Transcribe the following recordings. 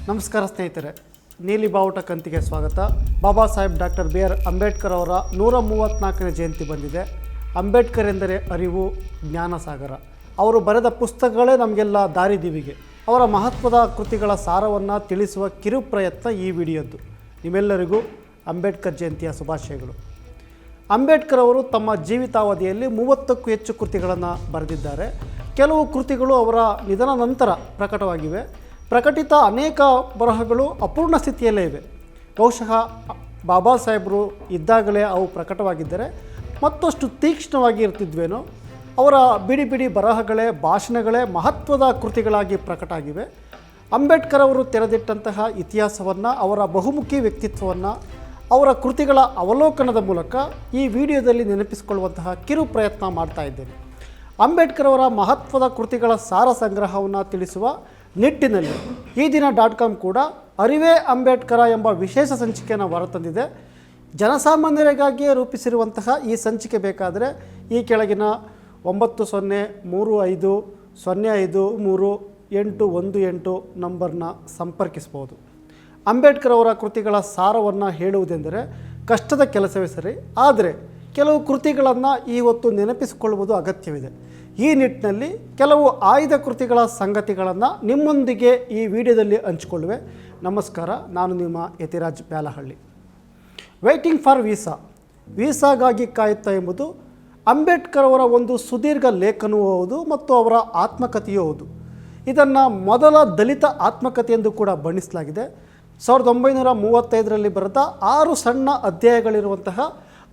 ನಮಸ್ಕಾರ ಸ್ನೇಹಿತರೆ, ನೀಲಿ ಬಾವುಟ ಕಂತಿಗೆ ಸ್ವಾಗತ. Baba Saheb doctor B R Ambedkar ಅವರ 134ನೇ ಜಯಂತಿ ಬಂದಿದೆ. ಅಂಬೇಡ್ಕರ್ ಎಂದರೆ ಅರಿವು, ಜ್ಞಾನ ಸಾಗರ. ಅವರು ಬರೆದ ಪುಸ್ತಕಗಳೇ ನಮಗೆಲ್ಲ ದಾರಿದೀವಿಗೆ. ಅವರ ಮಹತ್ವದ ಕೃತಿಗಳ ಸಾರವನ್ನು ತಿಳಿಸುವ ಕಿರು ಪ್ರಯತ್ನ ಈ ವಿಡಿಯೋದ್ದು. ನಿಮ್ಮೆಲ್ಲರಿಗೂ ಅಂಬೇಡ್ಕರ್ ಜಯಂತಿಯ ಶುಭಾಶಯಗಳು. ಅಂಬೇಡ್ಕರ್ ಅವರು ತಮ್ಮ ಜೀವಿತಾವಧಿಯಲ್ಲಿ 30ಕ್ಕೂ ಹೆಚ್ಚು ಕೃತಿಗಳನ್ನು ಬರೆದಿದ್ದಾರೆ. ಕೆಲವು ಕೃತಿಗಳು ಅವರ ನಿಧನ ನಂತರ ಪ್ರಕಟವಾಗಿವೆ. ಪ್ರಕಟಿತ ಅನೇಕ ಬರಹಗಳು ಅಪೂರ್ಣ ಸ್ಥಿತಿಯಲ್ಲೇ ಇವೆ. ಬಹುಶಃ ಬಾಬಾ ಸಾಹೇಬರು ಇದ್ದಾಗಲೇ ಅವು ಪ್ರಕಟವಾಗಿದ್ದರೆ ಮತ್ತಷ್ಟು ತೀಕ್ಷ್ಣವಾಗಿ ಇರ್ತಿದ್ವೇನೋ. ಅವರ ಬಿಡಿ ಬಿಡಿ ಬರಹಗಳೇ, ಭಾಷಣಗಳೇ ಮಹತ್ವದ ಕೃತಿಗಳಾಗಿ ಪ್ರಕಟ ಆಗಿವೆ. ಅಂಬೇಡ್ಕರ್ ಅವರು ತೆರೆದಿಟ್ಟಂತಹ ಇತಿಹಾಸವನ್ನು, ಅವರ ಬಹುಮುಖಿ ವ್ಯಕ್ತಿತ್ವವನ್ನು ಅವರ ಕೃತಿಗಳ ಅವಲೋಕನದ ಮೂಲಕ ಈ ವಿಡಿಯೋದಲ್ಲಿ ನೆನಪಿಸಿಕೊಳ್ಳುವಂತಹ ಕಿರು ಪ್ರಯತ್ನ ಮಾಡ್ತಾ ಇದ್ದೇನೆ. ಅಂಬೇಡ್ಕರ್ ಅವರ ಮಹತ್ವದ ಕೃತಿಗಳ ಸಾರ ಸಂಗ್ರಹವನ್ನು ತಿಳಿಸುವ ನಿಟ್ಟಿನಲ್ಲಿ ಈ ದಿನ .com ಕೂಡ ಅರಿವೇ ಅಂಬೇಡ್ಕರ ಎಂಬ ವಿಶೇಷ ಸಂಚಿಕೆಯನ್ನು ಹೊರತಂದಿದೆ. ಜನಸಾಮಾನ್ಯರಿಗಾಗಿಯೇ ರೂಪಿಸಿರುವಂತಹ ಈ ಸಂಚಿಕೆ ಬೇಕಾದರೆ ಈ ಕೆಳಗಿನ 9035053818 ನಂಬರ್ನ ಸಂಪರ್ಕಿಸ್ಬೋದು. ಅಂಬೇಡ್ಕರ್ ಅವರ ಕೃತಿಗಳ ಸಾರವನ್ನು ಹೇಳುವುದೆಂದರೆ ಕಷ್ಟದ ಕೆಲಸವೇ ಸರಿ, ಆದರೆ ಕೆಲವು ಕೃತಿಗಳನ್ನು ಇವತ್ತು ನೆನಪಿಸಿಕೊಳ್ಳುವುದು ಅಗತ್ಯವಿದೆ. ಈ ನಿಟ್ಟಿನಲ್ಲಿ ಕೆಲವು ಆಯ್ದ ಕೃತಿಗಳ ಸಂಗತಿಗಳನ್ನು ನಿಮ್ಮೊಂದಿಗೆ ಈ ವಿಡಿಯೋದಲ್ಲಿ ಹಂಚಿಕೊಳ್ಳುವೆ. ನಮಸ್ಕಾರ, ನಾನು ನಿಮ್ಮ ಯತಿರಾಜ್ ಬ್ಯಾಲಹಳ್ಳಿ. ವೇಟಿಂಗ್ ಫಾರ್ ವೀಸಾಗಾಗಿ ಕಾಯುತ್ತಾ ಎಂಬುದು ಅಂಬೇಡ್ಕರ್ ಅವರ ಒಂದು ಸುದೀರ್ಘ ಲೇಖನವೂ ಹೌದು ಮತ್ತು ಅವರ ಆತ್ಮಕಥೆಯೂ ಹೌದು. ಇದನ್ನು ಮೊದಲ ದಲಿತ ಆತ್ಮಕಥೆ ಎಂದು ಕೂಡ ಬಣ್ಣಿಸಲಾಗಿದೆ. 1935ರಲ್ಲಿ ಬರೆದ 6 ಸಣ್ಣ ಅಧ್ಯಾಯಗಳಿರುವಂತಹ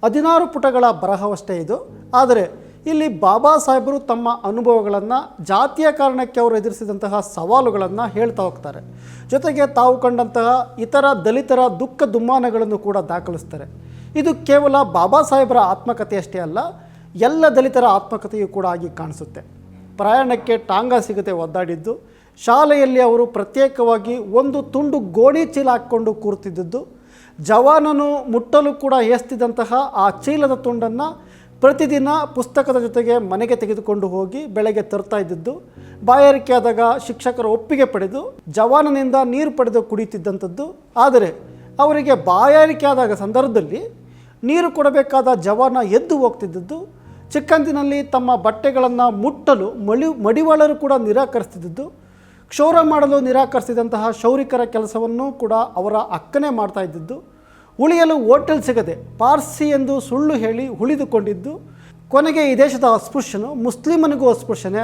16 ಪುಟಗಳ ಬರಹವಷ್ಟೇ ಇದು. ಆದರೆ ಇಲ್ಲಿ ಬಾಬಾ ಸಾಹೇಬರು ತಮ್ಮ ಅನುಭವಗಳನ್ನು, ಜಾತಿಯ ಕಾರಣಕ್ಕೆ ಅವರು ಎದುರಿಸಿದಂತಹ ಸವಾಲುಗಳನ್ನು ಹೇಳ್ತಾ ಹೋಗ್ತಾರೆ. ಜೊತೆಗೆ ತಾವು ಕಂಡಂತಹ ಇತರ ದಲಿತರ ದುಃಖ ದುಮ್ಮಾನಗಳನ್ನು ಕೂಡ ದಾಖಲಿಸ್ತಾರೆ. ಇದು ಕೇವಲ ಬಾಬಾ ಸಾಹೇಬರ ಆತ್ಮಕಥೆಯಷ್ಟೇ ಅಲ್ಲ, ಎಲ್ಲ ದಲಿತರ ಆತ್ಮಕಥೆಯೂ ಕೂಡ ಆಗಿ ಕಾಣಿಸುತ್ತೆ. ಪ್ರಯಾಣಕ್ಕೆ ಟಾಂಗ ಸಿಗದೆ ಒದ್ದಾಡಿದ್ದು, ಶಾಲೆಯಲ್ಲಿ ಅವರು ಪ್ರತ್ಯೇಕವಾಗಿ ಒಂದು ತುಂಡು ಗೋಣಿ ಚೀಲ ಹಾಕ್ಕೊಂಡು ಕೂರ್ತಿದ್ದದ್ದು, ಜವಾನನು ಮುಟ್ಟಲು ಕೂಡ ಏಸ್ತಿದ್ದಂತಹ ಆ ಚೀಲದ ತುಂಡನ್ನು ಪ್ರತಿದಿನ ಪುಸ್ತಕದ ಜೊತೆಗೆ ಮನೆಗೆ ತೆಗೆದುಕೊಂಡು ಹೋಗಿ ಬೆಳಗ್ಗೆ ತರ್ತಾ ಇದ್ದದ್ದು, ಬಾಯಾರಿಕೆ ಆದಾಗ ಶಿಕ್ಷಕರ ಒಪ್ಪಿಗೆ ಪಡೆದು ಜವಾನನಿಂದ ನೀರು ಪಡೆದು ಕುಡಿಯುತ್ತಿದ್ದಂಥದ್ದು. ಆದರೆ ಅವರಿಗೆ ಬಾಯಾರಿಕೆ ಆದಾಗ ಸಂದರ್ಭದಲ್ಲಿ ನೀರು ಕೊಡಬೇಕಾದ ಜವಾನ ಎದ್ದು ಹೋಗ್ತಿದ್ದದ್ದು, ಚಿಕ್ಕಂದಿನಲ್ಲಿ ತಮ್ಮ ಬಟ್ಟೆಗಳನ್ನು ಮುಟ್ಟಲು ಮಡಿವಾಳರು ಕೂಡ ನಿರಾಕರಿಸ್ತಿದ್ದದ್ದು, ಕ್ಷೌರ ಮಾಡಲು ನಿರಾಕರಿಸಿದಂತಹ ಕ್ಷೌರಿಕರ ಕೆಲಸವನ್ನು ಕೂಡ ಅವರ ಅಕ್ಕನೇ ಮಾಡ್ತಾ ಇದ್ದದ್ದು, ಉಳಿಯಲು ಹೋಟೆಲ್ ಸಿಗದೆ ಪಾರ್ಸಿ ಎಂದು ಸುಳ್ಳು ಹೇಳಿ ಉಳಿದುಕೊಂಡಿದ್ದು, ಕೊನೆಗೆ ಈ ದೇಶದ ಅಸ್ಪೃಶ್ಯನು ಮುಸ್ಲಿಮನಿಗೂ ಅಸ್ಪೃಶ್ಯನೆ,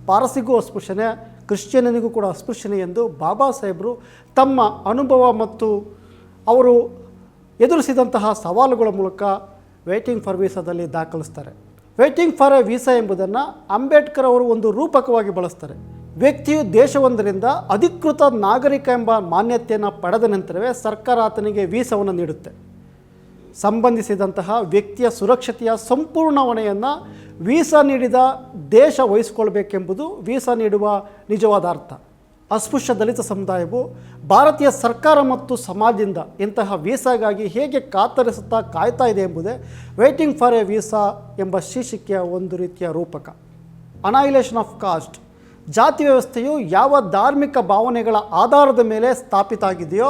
ಪಾರಸಿಗೂ ಅಸ್ಪೃಶ್ಯನೆ, ಕ್ರಿಶ್ಚಿಯನಿಗೂ ಕೂಡ ಅಸ್ಪೃಶ್ಯನೆ ಎಂದು ಬಾಬಾ ಸಾಹೇಬರು ತಮ್ಮ ಅನುಭವ ಮತ್ತು ಅವರು ಎದುರಿಸಿದಂತಹ ಸವಾಲುಗಳ ಮೂಲಕ ವೇಟಿಂಗ್ ಫಾರ್ ವೀಸಾದಲ್ಲಿ ದಾಖಲಿಸ್ತಾರೆ. ವೇಟಿಂಗ್ ಫಾರ್ ಎ ವೀಸಾ ಎಂಬುದನ್ನು ಅಂಬೇಡ್ಕರ್ ಅವರು ಒಂದು ರೂಪಕವಾಗಿ ಬಳಸ್ತಾರೆ. ವ್ಯಕ್ತಿಯು ದೇಶವೊಂದರಿಂದ ಅಧಿಕೃತ ನಾಗರಿಕ ಎಂಬ ಮಾನ್ಯತೆಯನ್ನು ಪಡೆದ ನಂತರವೇ ಸರ್ಕಾರ ಆತನಿಗೆ ವೀಸಾವನ್ನು ನೀಡುತ್ತೆ. ಸಂಬಂಧಿಸಿದಂತಹ ವ್ಯಕ್ತಿಯ ಸುರಕ್ಷತೆಯ ಸಂಪೂರ್ಣ ಹೊಣೆಯನ್ನು ವೀಸಾ ನೀಡಿದ ದೇಶ ವಹಿಸಿಕೊಳ್ಬೇಕೆಂಬುದು ವೀಸಾ ನೀಡುವ ನಿಜವಾದ ಅರ್ಥ. ಅಸ್ಪೃಶ್ಯ ದಲಿತ ಸಮುದಾಯವು ಭಾರತೀಯ ಸರ್ಕಾರ ಮತ್ತು ಸಮಾಜದಿಂದ ಇಂತಹ ವೀಸಾಗಾಗಿ ಹೇಗೆ ಕಾಯ್ತಾ ಇದೆ ಎಂಬುದೇ ವೇಟಿಂಗ್ ಫಾರ್ ಎ ವೀಸಾ ಎಂಬ ಶೀರ್ಷಿಕೆಯ ಒಂದು ರೀತಿಯ ರೂಪಕ. ಅನೈಲೇಷನ್ ಆಫ್ ಕಾಸ್ಟ್, ಜಾತಿ ವ್ಯವಸ್ಥೆಯು ಯಾವ ಧಾರ್ಮಿಕ ಭಾವನೆಗಳ ಆಧಾರದ ಮೇಲೆ ಸ್ಥಾಪಿತ ಆಗಿದೆಯೋ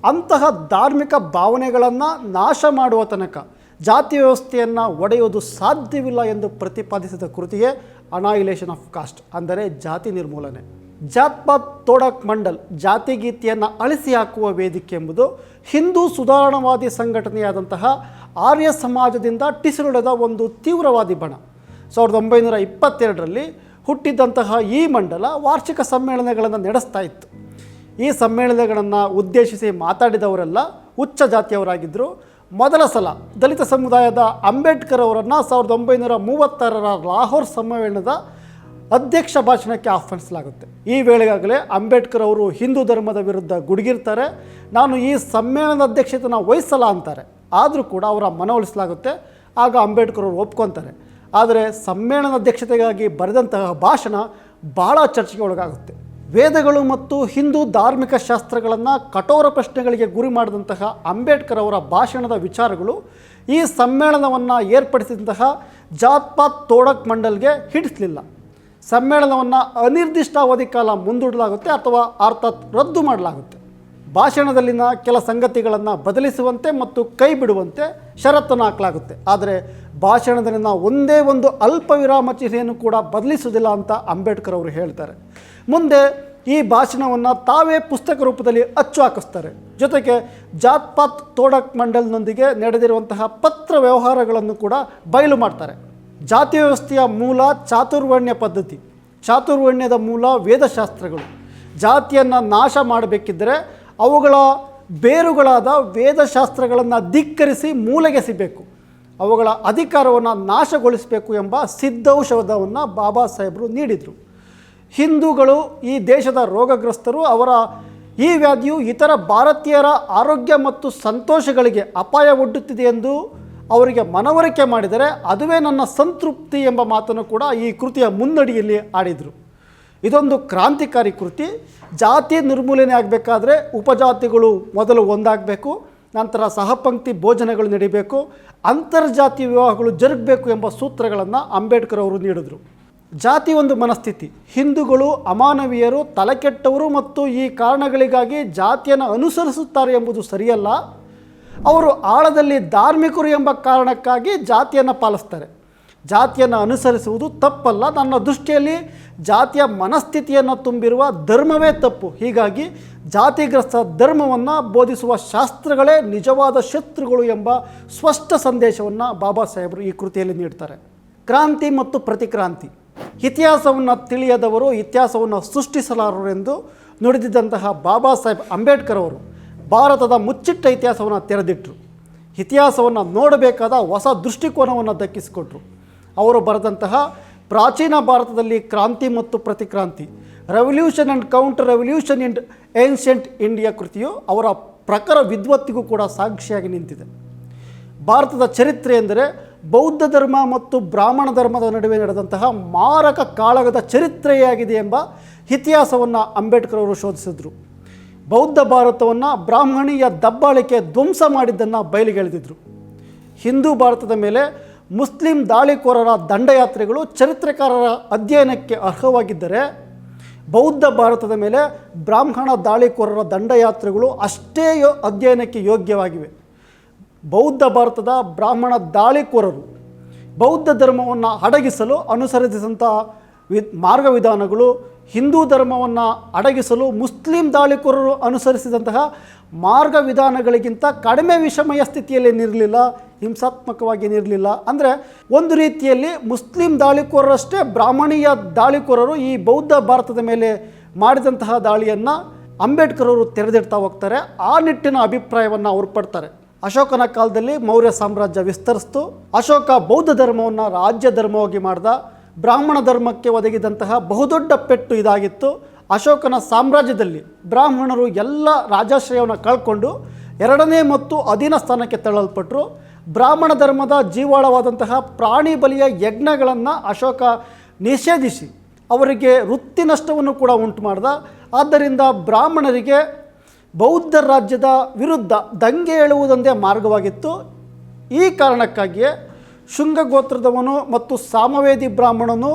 ಅಂತಹ ಧಾರ್ಮಿಕ ಭಾವನೆಗಳನ್ನು ನಾಶ ಮಾಡುವ ತನಕ ಜಾತಿ ವ್ಯವಸ್ಥೆಯನ್ನು ಒಡೆಯುವುದು ಸಾಧ್ಯವಿಲ್ಲ ಎಂದು ಪ್ರತಿಪಾದಿಸಿದ ಕೃತಿಯೇ ಅನೈಲೇಷನ್ ಆಫ್ ಕಾಸ್ಟ್, ಅಂದರೆ ಜಾತಿ ನಿರ್ಮೂಲನೆ. ಜಾತ್ಪಾತ್ ತೋಡಕ್ ಮಂಡಲ್, ಜಾತಿ ಗೀತೆಯನ್ನು ಅಳಿಸಿ ಹಾಕುವ ವೇದಿಕೆ ಎಂಬುದು ಹಿಂದೂ ಸುಧಾರಣಾವಾದಿ ಸಂಘಟನೆಯಾದಂತಹ ಆರ್ಯ ಸಮಾಜದಿಂದ ಟಿಸಿರುಳಿದ ಒಂದು ತೀವ್ರವಾದಿ ಬಣ. 1922ರಲ್ಲಿ ಹುಟ್ಟಿದ್ದಂತಹ ಈ ಮಂಡಲ ವಾರ್ಷಿಕ ಸಮ್ಮೇಳನಗಳನ್ನು ನಡೆಸ್ತಾ ಇತ್ತು. ಈ ಸಮ್ಮೇಳನಗಳನ್ನು ಉದ್ದೇಶಿಸಿ ಮಾತಾಡಿದವರೆಲ್ಲ ಉಚ್ಚ ಜಾತಿಯವರಾಗಿದ್ದರು. ಮೊದಲ ಸಲ ದಲಿತ ಸಮುದಾಯದ ಅಂಬೇಡ್ಕರ್ ಅವರನ್ನು 1936ರ ಲಾಹೋರ್ ಸಮ್ಮೇಳನದ ಅಧ್ಯಕ್ಷ ಭಾಷಣಕ್ಕೆ ಆಹ್ವಾನಿಸಲಾಗುತ್ತೆ. ಈ ವೇಳೆಗಾಗಲೇ ಅಂಬೇಡ್ಕರ್ ಅವರು ಹಿಂದೂ ಧರ್ಮದ ವಿರುದ್ಧ ಗುಡುಗಿರ್ತಾರೆ. ನಾನು ಈ ಸಮ್ಮೇಳನದ ಅಧ್ಯಕ್ಷತೆಯನ್ನು ವಹಿಸಲ್ಲ ಅಂತಾರೆ. ಆದರೂ ಕೂಡ ಅವರ ಮನವೊಲಿಸಲಾಗುತ್ತೆ. ಆಗ ಅಂಬೇಡ್ಕರ್ ಅವರು ಒಪ್ಕೊತಾರೆ. ಆದರೆ ಸಮ್ಮೇಳನ ಅಧ್ಯಕ್ಷತೆಗಾಗಿ ಬರೆದಂತಹ ಭಾಷಣ ಭಾಳ ಚರ್ಚೆಗೆ ಒಳಗಾಗುತ್ತೆ. ವೇದಗಳು ಮತ್ತು ಹಿಂದೂ ಧಾರ್ಮಿಕ ಶಾಸ್ತ್ರಗಳನ್ನು ಕಠೋರ ಪ್ರಶ್ನೆಗಳಿಗೆ ಗುರಿ ಮಾಡಿದಂತಹ ಅಂಬೇಡ್ಕರ್ ಅವರ ಭಾಷಣದ ವಿಚಾರಗಳು ಈ ಸಮ್ಮೇಳನವನ್ನು ಏರ್ಪಡಿಸಿದಂತಹ ಜಾತ್ಪಾತ್ ತೋಡಕ್ ಮಂಡಲ್ಗೆ ಹಿಡಿಸಲಿಲ್ಲ. ಸಮ್ಮೇಳನವನ್ನು ಅನಿರ್ದಿಷ್ಟ ಅವಧಿ ಕಾಲ ಮುಂದೂಡಲಾಗುತ್ತೆ ಅಥವಾ ಅರ್ಥಾತ್ ರದ್ದು ಮಾಡಲಾಗುತ್ತೆ. ಭಾಷಣದಲ್ಲಿನ ಕೆಲ ಸಂಗತಿಗಳನ್ನು ಬದಲಿಸುವಂತೆ ಮತ್ತು ಕೈ ಬಿಡುವಂತೆ ಷರತ್ತನ್ನು ಹಾಕಲಾಗುತ್ತೆ. ಆದರೆ ಭಾಷಣದಲ್ಲಿನ ಒಂದೇ ಒಂದು ಅಲ್ಪ ವಿರಾಮ ಚಿಹ್ನೆಯನ್ನು ಕೂಡ ಬದಲಿಸುವುದಿಲ್ಲ ಅಂತ ಅಂಬೇಡ್ಕರ್ ಅವರು ಹೇಳ್ತಾರೆ. ಮುಂದೆ ಈ ಭಾಷಣವನ್ನು ತಾವೇ ಪುಸ್ತಕ ರೂಪದಲ್ಲಿ ಅಚ್ಚು ಹಾಕಿಸ್ತಾರೆ. ಜೊತೆಗೆ ಜಾತ್ ಪಾತ್ ತೋಡಕ್ ಮಂಡಲ್ನೊಂದಿಗೆ ನಡೆದಿರುವಂತಹ ಪತ್ರ ವ್ಯವಹಾರಗಳನ್ನು ಕೂಡ ಬಯಲು ಮಾಡ್ತಾರೆ. ಜಾತಿ ವ್ಯವಸ್ಥೆಯ ಮೂಲ ಚಾತುರ್ವರ್ಣ್ಯ ಪದ್ಧತಿ, ಚಾತುರ್ವರ್ಣ್ಯದ ಮೂಲ ವೇದಶಾಸ್ತ್ರಗಳು. ಜಾತಿಯನ್ನು ನಾಶ ಮಾಡಬೇಕಿದ್ದರೆ ಅವುಗಳ ಬೇರುಗಳಾದ ವೇದಶಾಸ್ತ್ರಗಳನ್ನು ಧಿಕ್ಕರಿಸಿ ಮೂಲೆಗೆಸಿಬೇಕು, ಅವುಗಳ ಅಧಿಕಾರವನ್ನು ನಾಶಗೊಳಿಸಬೇಕು ಎಂಬ ಸಿದ್ಧೌಷಧವನ್ನು ಬಾಬಾ ಸಾಹೇಬರು ನೀಡಿದರು. ಹಿಂದೂಗಳು ಈ ದೇಶದ ರೋಗಗ್ರಸ್ತರು, ಅವರ ಈ ವ್ಯಾಧಿಯು ಇತರ ಭಾರತೀಯರ ಆರೋಗ್ಯ ಮತ್ತು ಸಂತೋಷಗಳಿಗೆ ಅಪಾಯ ಒಡ್ಡುತ್ತಿದೆ ಎಂದು ಅವರಿಗೆ ಮನವರಿಕೆ ಮಾಡಿದರೆ ಅದುವೇ ನನ್ನ ಸಂತೃಪ್ತಿ ಎಂಬ ಮಾತನ್ನು ಕೂಡ ಈ ಕೃತಿಯ ಮುನ್ನಡಿಯಲ್ಲಿ ಆಡಿದರು. ಇದೊಂದು ಕ್ರಾಂತಿಕಾರಿ ಕೃತಿ. ಜಾತಿ ನಿರ್ಮೂಲನೆ ಆಗಬೇಕಾದ್ರೆ ಉಪಜಾತಿಗಳು ಮೊದಲು ಒಂದಾಗಬೇಕು, ನಂತರ ಸಹಪಂಕ್ತಿ ಭೋಜನಗಳು ನಡೀಬೇಕು, ಅಂತರ್ಜಾತಿ ವಿವಾಹಗಳು ಜರುಗಬೇಕು ಎಂಬ ಸೂತ್ರಗಳನ್ನು ಅಂಬೇಡ್ಕರ್ ಅವರು ನೀಡಿದರು. ಜಾತಿ ಒಂದು ಮನಸ್ಥಿತಿ. ಹಿಂದೂಗಳು ಅಮಾನವೀಯರು, ತಲೆಕೆಟ್ಟವರು ಮತ್ತು ಈ ಕಾರಣಗಳಿಗಾಗಿ ಜಾತಿಯನ್ನು ಅನುಸರಿಸುತ್ತಾರೆ ಎಂಬುದು ಸರಿಯಲ್ಲ. ಅವರು ಆಳದಲ್ಲಿ ಧಾರ್ಮಿಕರು ಎಂಬ ಕಾರಣಕ್ಕಾಗಿ ಜಾತಿಯನ್ನು ಪಾಲಿಸ್ತಾರೆ. ಜಾತಿಯನ್ನು ಅನುಸರಿಸುವುದು ತಪ್ಪಲ್ಲ. ನನ್ನ ದೃಷ್ಟಿಯಲ್ಲಿ ಜಾತಿಯ ಮನಸ್ಥಿತಿಯನ್ನು ತುಂಬಿರುವ ಧರ್ಮವೇ ತಪ್ಪು. ಹೀಗಾಗಿ ಜಾತಿಗ್ರಸ್ತ ಧರ್ಮವನ್ನು ಬೋಧಿಸುವ ಶಾಸ್ತ್ರಗಳೇ ನಿಜವಾದ ಶತ್ರುಗಳು ಎಂಬ ಸ್ಪಷ್ಟ ಸಂದೇಶವನ್ನು ಬಾಬಾ ಸಾಹೇಬರು ಈ ಕೃತಿಯಲ್ಲಿ ನೀಡ್ತಾರೆ. ಕ್ರಾಂತಿ ಮತ್ತು ಪ್ರತಿಕ್ರಾಂತಿ. ಇತಿಹಾಸವನ್ನು ತಿಳಿಯದವರು ಇತಿಹಾಸವನ್ನು ಸೃಷ್ಟಿಸಲಾರರು ಎಂದು ನುಡಿದಿದ್ದಂತಹ ಬಾಬಾ ಸಾಹೇಬ್ ಅಂಬೇಡ್ಕರ್ ಅವರು ಭಾರತದ ಮುಚ್ಚಿಟ್ಟ ಇತಿಹಾಸವನ್ನು ತೆರೆದಿಟ್ಟರು. ಇತಿಹಾಸವನ್ನು ನೋಡಬೇಕಾದ ಹೊಸ ದೃಷ್ಟಿಕೋನವನ್ನು ದಕ್ಕಿಸಿಕೊಟ್ರು. ಅವರು ಬರೆದಂತಹ ಪ್ರಾಚೀನ ಭಾರತದಲ್ಲಿ ಕ್ರಾಂತಿ ಮತ್ತು ಪ್ರತಿಕ್ರಾಂತಿ, revolution and counter revolution in ancient India ಕೃತಿಯು ಅವರ ಪ್ರಖರ ವಿದ್ವತ್ತಿಗೂ ಕೂಡ ಸಾಕ್ಷಿಯಾಗಿ ನಿಂತಿದೆ. ಭಾರತದ ಚರಿತ್ರೆ ಎಂದರೆ ಬೌದ್ಧ ಧರ್ಮ ಮತ್ತು ಬ್ರಾಹ್ಮಣ ಧರ್ಮದ ನಡುವೆ ನಡೆದಂತಹ ಮಾರಕ ಕಾಳಗದ ಚರಿತ್ರೆಯಾಗಿದೆ ಎಂಬ ಇತಿಹಾಸವನ್ನು ಅಂಬೇಡ್ಕರ್ ಅವರು ಶೋಧಿಸಿದರು. ಬೌದ್ಧ ಭಾರತವನ್ನು ಬ್ರಾಹ್ಮಣೀಯ ದಬ್ಬಾಳಿಕೆ ಧ್ವಂಸ ಮಾಡಿದ್ದನ್ನು ಬಯಲಿಗೆಳೆದಿದ್ರು. ಹಿಂದೂ ಭಾರತದ ಮೇಲೆ ಮುಸ್ಲಿಂ ದಾಳಿಕೋರರ ದಂಡಯಾತ್ರೆಗಳು ಚರಿತ್ರೆಕಾರರ ಅಧ್ಯಯನಕ್ಕೆ ಅರ್ಹವಾಗಿದ್ದರೆ, ಬೌದ್ಧ ಭಾರತದ ಮೇಲೆ ಬ್ರಾಹ್ಮಣ ದಾಳಿಕೋರರ ದಂಡಯಾತ್ರೆಗಳು ಅಷ್ಟೇ ಅಧ್ಯಯನಕ್ಕೆ ಯೋಗ್ಯವಾಗಿವೆ. ಬೌದ್ಧ ಭಾರತದ ಬ್ರಾಹ್ಮಣ ದಾಳಿಕೋರರು ಬೌದ್ಧ ಧರ್ಮವನ್ನು ಅಡಗಿಸಲು ಅನುಸರಿಸಿದಂಥ ಮಾರ್ಗವಿಧಾನಗಳು ಹಿಂದೂ ಧರ್ಮವನ್ನು ಅಡಗಿಸಲು ಮುಸ್ಲಿಂ ದಾಳಿಕೋರರು ಅನುಸರಿಸಿದಂತಹ ಮಾರ್ಗವಿಧಾನಗಳಿಗಿಂತ ಕಡಿಮೆ ವಿಷಮಯ ಸ್ಥಿತಿಯಲ್ಲೇನಿರಲಿಲ್ಲ, ಹಿಂಸಾತ್ಮಕವಾಗಿನಿರಲಿಲ್ಲ. ಅಂದರೆ ಒಂದು ರೀತಿಯಲ್ಲಿ ಮುಸ್ಲಿಂ ದಾಳಿಕೋರರಷ್ಟೇ ಬ್ರಾಹ್ಮಣೀಯ ದಾಳಿಕೋರರು ಈ ಬೌದ್ಧ ಭಾರತದ ಮೇಲೆ ಮಾಡಿದಂತಹ ದಾಳಿಯನ್ನು ಅಂಬೇಡ್ಕರ್ ಅವರು ತೆರೆದಿಡ್ತಾ ಹೋಗ್ತಾರೆ. ಆ ನಿಟ್ಟಿನ ಅಭಿಪ್ರಾಯವನ್ನು ಅವರು ಪಡ್ತಾರೆ. ಅಶೋಕನ ಕಾಲದಲ್ಲಿ ಮೌರ್ಯ ಸಾಮ್ರಾಜ್ಯ ವಿಸ್ತರಿಸಿತು. ಅಶೋಕ ಬೌದ್ಧ ಧರ್ಮವನ್ನು ರಾಜ್ಯ ಧರ್ಮವಾಗಿ ಮಾಡಿದ. ಬ್ರಾಹ್ಮಣ ಧರ್ಮಕ್ಕೆ ಒದಗಿದಂತಹ ಬಹುದೊಡ್ಡ ಪೆಟ್ಟು ಇದಾಗಿತ್ತು. ಅಶೋಕನ ಸಾಮ್ರಾಜ್ಯದಲ್ಲಿ ಬ್ರಾಹ್ಮಣರು ಎಲ್ಲ ರಾಜಾಶ್ರಯವನ್ನು ಕಳ್ಕೊಂಡು ಎರಡನೇ ಮತ್ತು ಅಧೀನ ಸ್ಥಾನಕ್ಕೆ ತಳ್ಳಲ್ಪಟ್ಟರು. ಬ್ರಾಹ್ಮಣ ಧರ್ಮದ ಜೀವಾಳವಾದಂತಹ ಪ್ರಾಣಿ ಬಲಿಯ ಯಜ್ಞಗಳನ್ನು ಅಶೋಕ ನಿಷೇಧಿಸಿ ಅವರಿಗೆ ವೃತ್ತಿ ನಷ್ಟವನ್ನು ಕೂಡ ಉಂಟು ಮಾಡಿದ. ಆದ್ದರಿಂದ ಬ್ರಾಹ್ಮಣರಿಗೆ ಬೌದ್ಧ ರಾಜ್ಯದ ವಿರುದ್ಧ ದಂಗೆ ಏಳುವುದೊಂದೇ ಮಾರ್ಗವಾಗಿತ್ತು. ಈ ಕಾರಣಕ್ಕಾಗಿಯೇ ಶುಂಗಗೋತ್ರದವನು ಮತ್ತು ಸಾಮವೇದಿ ಬ್ರಾಹ್ಮಣನು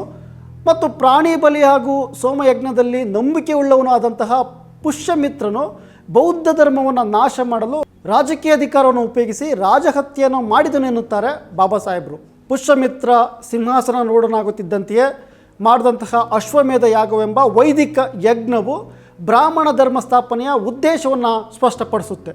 ಮತ್ತು ಪ್ರಾಣಿ ಬಲಿ ಹಾಗೂ ಸೋಮಯಜ್ಞದಲ್ಲಿ ನಂಬಿಕೆಯುಳ್ಳವನು ಆದಂತಹ ಪುಷ್ಯಮಿತ್ರನು ಬೌದ್ಧ ಧರ್ಮವನ್ನು ನಾಶ ಮಾಡಲು ರಾಜಕೀಯ ಅಧಿಕಾರವನ್ನು ಉಪಯೋಗಿಸಿ ರಾಜಹತ್ಯೆಯನ್ನು ಮಾಡಿದನು ಎನ್ನುತ್ತಾರೆ ಬಾಬಾ ಸಾಹೇಬರು. ಪುಷ್ಯಮಿತ್ರ ಸಿಂಹಾಸನ ರೂಢನಾಗುತ್ತಿದ್ದಂತೆಯೇ ಮಾಡಿದಂತಹ ಅಶ್ವಮೇಧ ಯಾಗವೆಂಬ ವೈದಿಕ ಯಜ್ಞವು ಬ್ರಾಹ್ಮಣ ಧರ್ಮ ಸ್ಥಾಪನೆಯ ಉದ್ದೇಶವನ್ನು ಸ್ಪಷ್ಟಪಡಿಸುತ್ತೆ.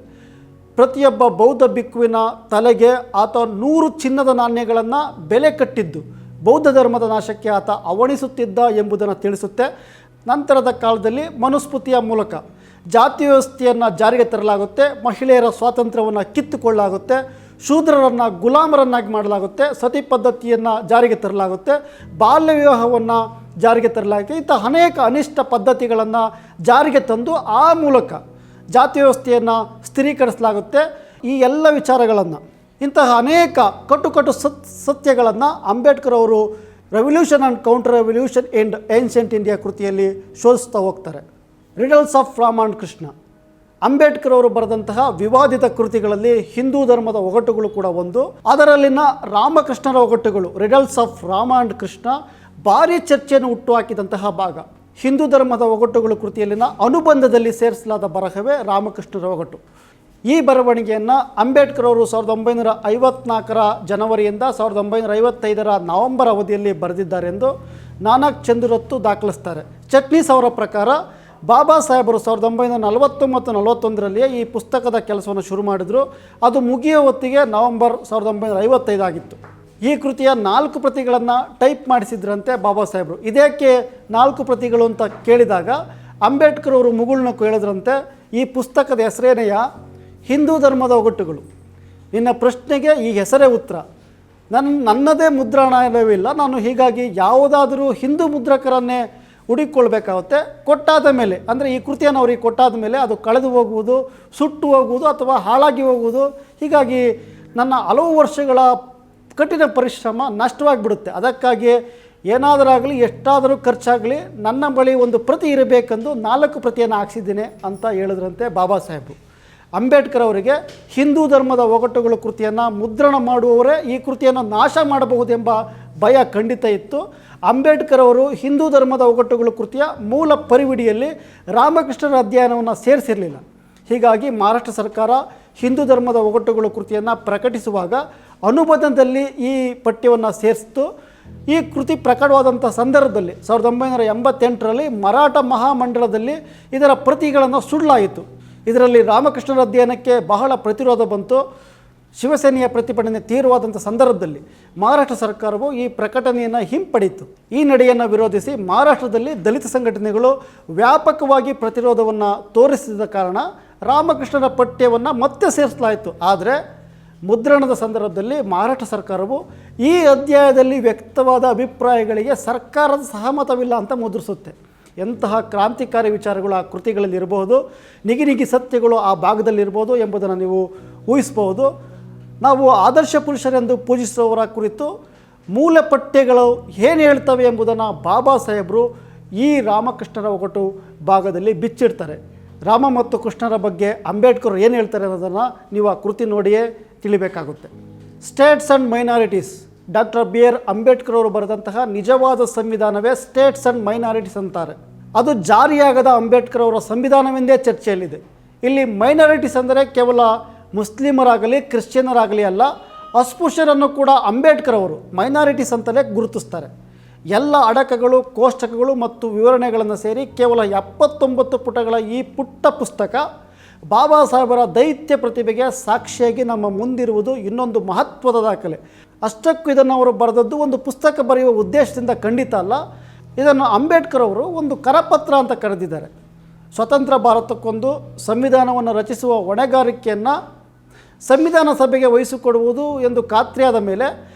ಪ್ರತಿಯೊಬ್ಬ ಬೌದ್ಧ ಭಿಕ್ಕುವಿನ ತಲೆಗೆ ಆತ 100 ಚಿನ್ನದ ನಾಣ್ಯಗಳನ್ನು ಬೆಲೆ ಕಟ್ಟಿದ್ದು ಬೌದ್ಧ ಧರ್ಮದ ನಾಶಕ್ಕೆ ಆತ ಅವಣಿಸುತ್ತಿದ್ದ ಎಂಬುದನ್ನು ತಿಳಿಸುತ್ತೆ. ನಂತರದ ಕಾಲದಲ್ಲಿ ಮನುಸ್ಮೃತಿಯ ಮೂಲಕ ಜಾತಿ ವ್ಯವಸ್ಥೆಯನ್ನು ಜಾರಿಗೆ ತರಲಾಗುತ್ತೆ. ಮಹಿಳೆಯರ ಸ್ವಾತಂತ್ರ್ಯವನ್ನು ಕಿತ್ತುಕೊಳ್ಳಲಾಗುತ್ತೆ. ಶೂದ್ರರನ್ನು ಗುಲಾಮರನ್ನಾಗಿ ಮಾಡಲಾಗುತ್ತೆ. ಸತಿ ಪದ್ಧತಿಯನ್ನು ಜಾರಿಗೆ ತರಲಾಗುತ್ತೆ. ಬಾಲ್ಯ ವಿವಾಹವನ್ನು ಜಾರಿಗೆ ತರಲಾಗುತ್ತೆ. ಇಂಥ ಅನೇಕ ಅನಿಷ್ಟ ಪದ್ಧತಿಗಳನ್ನು ಜಾರಿಗೆ ತಂದು ಆ ಮೂಲಕ ಜಾತಿ ವ್ಯವಸ್ಥೆಯನ್ನು ಸ್ಥಿರೀಕರಿಸಲಾಗುತ್ತೆ. ಈ ಎಲ್ಲ ವಿಚಾರಗಳನ್ನು, ಇಂತಹ ಅನೇಕ ಕಟ್ಟು ಸತ್ಯಗಳನ್ನು ಅಂಬೇಡ್ಕರ್ ಅವರು revolution and counter revolution in ancient India ಕೃತಿಯಲ್ಲಿ ಶೋಧಿಸ್ತಾ ಹೋಗ್ತಾರೆ. Riddles of Rama and Krishna, Ambedkar ಅವರು ಬರೆದಂತಹ ವಿವಾದಿತ ಕೃತಿಗಳಲ್ಲಿ ಹಿಂದೂ ಧರ್ಮದ ಒಗಟುಗಳು ಕೂಡ ಒಂದು. ಅದರಲ್ಲಿನ ರಾಮಕೃಷ್ಣರ ಒಗಟುಗಳು riddles of Rama and Krishna ಭಾರಿ ಚರ್ಚೆಯನ್ನು ಹುಟ್ಟುಹಾಕಿದಂತಹ ಭಾಗ. ಹಿಂದೂ ಧರ್ಮದ ಒಗಟುಗಳು ಕೃತಿಯಲ್ಲಿನ ಅನುಬಂಧದಲ್ಲಿ ಸೇರಿಸಲಾದ ಬರಹವೇ ರಾಮಕೃಷ್ಣರ ಒಗಟು. ಈ ಬರವಣಿಗೆಯನ್ನು ಅಂಬೇಡ್ಕರ್ ಅವರು 1954ರ ಜನವರಿಯಿಂದ 1955ರ ನವೆಂಬರ್ ಅವಧಿಯಲ್ಲಿ ಬರೆದಿದ್ದಾರೆಂದು ನಾನಕ್ ಚಂದ್ರತ್ತು ದಾಖಲಿಸ್ತಾರೆ. ಚಟ್ನೀಸ್ ಅವರ ಪ್ರಕಾರ ಬಾಬಾ ಸಾಹೇಬರು 1940-41ರಲ್ಲಿಯೇ ಈ ಪುಸ್ತಕದ ಕೆಲಸವನ್ನು ಶುರು ಮಾಡಿದರು. ಅದು ಮುಗಿಯೋ ಹೊತ್ತಿಗೆ ನವೆಂಬರ್ 1955 ಆಗಿತ್ತು. ಈ ಕೃತಿಯ 4 ಪ್ರತಿಗಳನ್ನು ಟೈಪ್ ಮಾಡಿಸಿದ್ರಂತೆ ಬಾಬಾ ಸಾಹೇಬರು. ಇದೇಕೆ 4 ಪ್ರತಿಗಳು ಅಂತ ಕೇಳಿದಾಗ ಅಂಬೇಡ್ಕರ್ ಅವರು ಮುಗುಳ್ನಕ್ಕು ಹೇಳಿದ್ರಂತೆ, ಈ ಪುಸ್ತಕದ ಹೆಸರೇನೆಯ ಹಿಂದೂ ಧರ್ಮದ ಒಗಟುಗಳು. ನಿನ್ನ ಪ್ರಶ್ನೆಗೆ ಈ ಹೆಸರೇ ಉತ್ತರ. ನನ್ನದೇ ಮುದ್ರಣಾಲಯವಿಲ್ಲ, ನಾನು ಹೀಗಾಗಿ ಯಾವುದಾದರೂ ಹಿಂದೂ ಮುದ್ರಕರನ್ನೇ ಹುಡುಕೊಳ್ಬೇಕಾಗುತ್ತೆ. ಕೊಟ್ಟಾದ ಮೇಲೆ, ಅಂದರೆ ಈ ಕೃತಿಯನ್ನು ಅವರಿಗೆ ಕೊಟ್ಟಾದ ಮೇಲೆ ಅದು ಕಳೆದು ಹೋಗುವುದು, ಸುಟ್ಟು ಹೋಗುವುದು ಅಥವಾ ಹಾಳಾಗಿ ಹೋಗುವುದು. ಹೀಗಾಗಿ ನನ್ನ ಹಲವು ವರ್ಷಗಳ ಕಠಿಣ ಪರಿಶ್ರಮ ನಷ್ಟವಾಗಿಬಿಡುತ್ತೆ. ಅದಕ್ಕಾಗಿ ಏನಾದರಾಗಲಿ ಎಷ್ಟಾದರೂ ಖರ್ಚಾಗಲಿ ನನ್ನ ಬಳಿ ಒಂದು ಪ್ರತಿ ಇರಬೇಕೆಂದು 4 ಪ್ರತಿಯನ್ನು ಹಾಕ್ಸಿದ್ದೀನಿ ಅಂತ ಹೇಳಿದ್ರಂತೆ ಬಾಬಾ ಸಾಹೇಬರು. ಅಂಬೇಡ್ಕರ್ ಅವರಿಗೆ ಹಿಂದೂ ಧರ್ಮದ ಒಗಟುಗಳು ಕೃತಿಯನ್ನು ಮುದ್ರಣ ಮಾಡುವವರೇ ಈ ಕೃತಿಯನ್ನು ನಾಶ ಮಾಡಬಹುದೆಂಬ ಭಯ ಖಂಡಿತ ಇತ್ತು. ಅಂಬೇಡ್ಕರ್ ಅವರು ಹಿಂದೂ ಧರ್ಮದ ಒಗಟುಗಳು ಕೃತಿಯ ಮೂಲ ಪರಿವಿಡಿಯಲ್ಲಿ ರಾಮಕೃಷ್ಣರ ಅಧ್ಯಯನವನ್ನು ಸೇರಿಸಿರಲಿಲ್ಲ. ಹೀಗಾಗಿ ಮಹಾರಾಷ್ಟ್ರ ಸರ್ಕಾರ ಹಿಂದೂ ಧರ್ಮದ ಒಗಟುಗಳು ಕೃತಿಯನ್ನು ಪ್ರಕಟಿಸುವಾಗ ಅನುಬಂಧದಲ್ಲಿ ಈ ಪಠ್ಯವನ್ನು ಸೇರಿಸಿತು. ಈ ಕೃತಿ ಪ್ರಕಟವಾದಂಥ ಸಂದರ್ಭದಲ್ಲಿ 1988ರಲ್ಲಿ ಮರಾಠ ಮಹಾಮಂಡಲದಲ್ಲಿ ಇದರ ಪ್ರತಿಗಳನ್ನು ಸುಡಲಾಯಿತು. ಇದರಲ್ಲಿ ರಾಮಕೃಷ್ಣರ ಅಧ್ಯಯನಕ್ಕೆ ಬಹಳ ಪ್ರತಿರೋಧ ಬಂತು. ಶಿವಸೇನೆಯ ಪ್ರತಿಭಟನೆ ತೀವ್ರವಾದಂಥ ಸಂದರ್ಭದಲ್ಲಿ ಮಹಾರಾಷ್ಟ್ರ ಸರ್ಕಾರವು ಈ ಪ್ರಕಟಣೆಯನ್ನು ಹಿಂಪಡೆಯಿತು. ಈ ನಡೆಯನ್ನು ವಿರೋಧಿಸಿ ಮಹಾರಾಷ್ಟ್ರದಲ್ಲಿ ದಲಿತ ಸಂಘಟನೆಗಳು ವ್ಯಾಪಕವಾಗಿ ಪ್ರತಿರೋಧವನ್ನು ತೋರಿಸಿದ ಕಾರಣ ರಾಮಕೃಷ್ಣರ ಪಠ್ಯವನ್ನು ಮತ್ತೆ ಸೇರಿಸಲಾಯಿತು. ಆದರೆ ಮುದ್ರಣದ ಸಂದರ್ಭದಲ್ಲಿ ಮಹಾರಾಷ್ಟ್ರ ಸರ್ಕಾರವು ಈ ಅಧ್ಯಾಯದಲ್ಲಿ ವ್ಯಕ್ತವಾದ ಅಭಿಪ್ರಾಯಗಳಿಗೆ ಸರ್ಕಾರದ ಸಹಮತವಿಲ್ಲ ಅಂತ ಮುದ್ರಿಸುತ್ತೆ. ಎಂತಹ ಕ್ರಾಂತಿಕಾರಿ ವಿಚಾರಗಳು ಆ ಕೃತಿಗಳಲ್ಲಿ ಇರಬಹುದು, ನಿಗಿ ಸತ್ಯಗಳು ಆ ಭಾಗದಲ್ಲಿರ್ಬೋದು ಎಂಬುದನ್ನು ನೀವು ಊಹಿಸಬಹುದು. ನಾವು ಆದರ್ಶ ಪುರುಷರೆಂದು ಪೂಜಿಸುವವರ ಕುರಿತು ಮೂಲ ಪಠ್ಯಗಳು ಏನು ಹೇಳ್ತವೆ ಎಂಬುದನ್ನು ಬಾಬಾ ಸಾಹೇಬರು ಈ ರಾಮಕೃಷ್ಣರ ಒಗಟು ಭಾಗದಲ್ಲಿ ಬಿಚ್ಚಿಡ್ತಾರೆ. ರಾಮ ಮತ್ತು ಕೃಷ್ಣರ ಬಗ್ಗೆ ಅಂಬೇಡ್ಕರ್ ಏನು ಹೇಳ್ತಾರೆ ಅನ್ನೋದನ್ನು ನೀವು ಆ ಕೃತಿ ನೋಡಿಯೇ ತಿಳಿಬೇಕಾಗುತ್ತೆ. States and minorities, doctor BR Ambedkar ಅವರು ಬರೆದಂತಹ ನಿಜವಾದ ಸಂವಿಧಾನವೇ ಸ್ಟೇಟ್ಸ್ ಆ್ಯಂಡ್ ಮೈನಾರಿಟೀಸ್ ಅಂತಾರೆ. ಅದು ಜಾರಿಯಾಗದ ಅಂಬೇಡ್ಕರ್ ಅವರ ಸಂವಿಧಾನವೆಂದೇ ಚರ್ಚೆಯಲ್ಲಿದೆ. ಇಲ್ಲಿ ಮೈನಾರಿಟೀಸ್ ಅಂದರೆ ಕೇವಲ ಮುಸ್ಲಿಮರಾಗಲಿ ಕ್ರಿಶ್ಚಿಯನರಾಗಲಿ ಅಲ್ಲ, ಅಸ್ಪೃಶ್ಯರನ್ನು ಕೂಡ ಅಂಬೇಡ್ಕರ್ ಅವರು ಮೈನಾರಿಟೀಸ್ ಅಂತಲೇ ಗುರುತಿಸ್ತಾರೆ. ಎಲ್ಲ ಅಡಕಗಳು, ಕೋಷ್ಟಕಗಳು ಮತ್ತು ವಿವರಣೆಗಳನ್ನು ಸೇರಿ ಕೇವಲ 79 ಪುಟಗಳ ಈ ಪುಟ್ಟ ಪುಸ್ತಕ ಬಾಬಾ ಸಾಹೇಬರ ದೈತ್ಯ ಪ್ರತಿಭೆಗೆ ಸಾಕ್ಷಿಯಾಗಿ ನಮ್ಮ ಮುಂದಿರುವುದು ಇನ್ನೊಂದು ಮಹತ್ವದ ದಾಖಲೆ. ಅಷ್ಟಕ್ಕೂ ಇದನ್ನು ಅವರು ಬರೆದದ್ದು ಒಂದು ಪುಸ್ತಕ ಬರೆಯುವ ಉದ್ದೇಶದಿಂದ ಖಂಡಿತ ಅಲ್ಲ. ಇದನ್ನು ಅಂಬೇಡ್ಕರ್ ಅವರು ಒಂದು ಕರಪತ್ರ ಅಂತ ಕರೆದಿದ್ದಾರೆ. ಸ್ವತಂತ್ರ ಭಾರತಕ್ಕೊಂದು ಸಂವಿಧಾನವನ್ನು ರಚಿಸುವ ಹೊಣೆಗಾರಿಕೆಯನ್ನು ಸಂವಿಧಾನ ಸಭೆಗೆ ವಹಿಸಿಕೊಡುವುದು ಎಂದು ಖಾತ್ರಿಯಾದ ಮೇಲೆ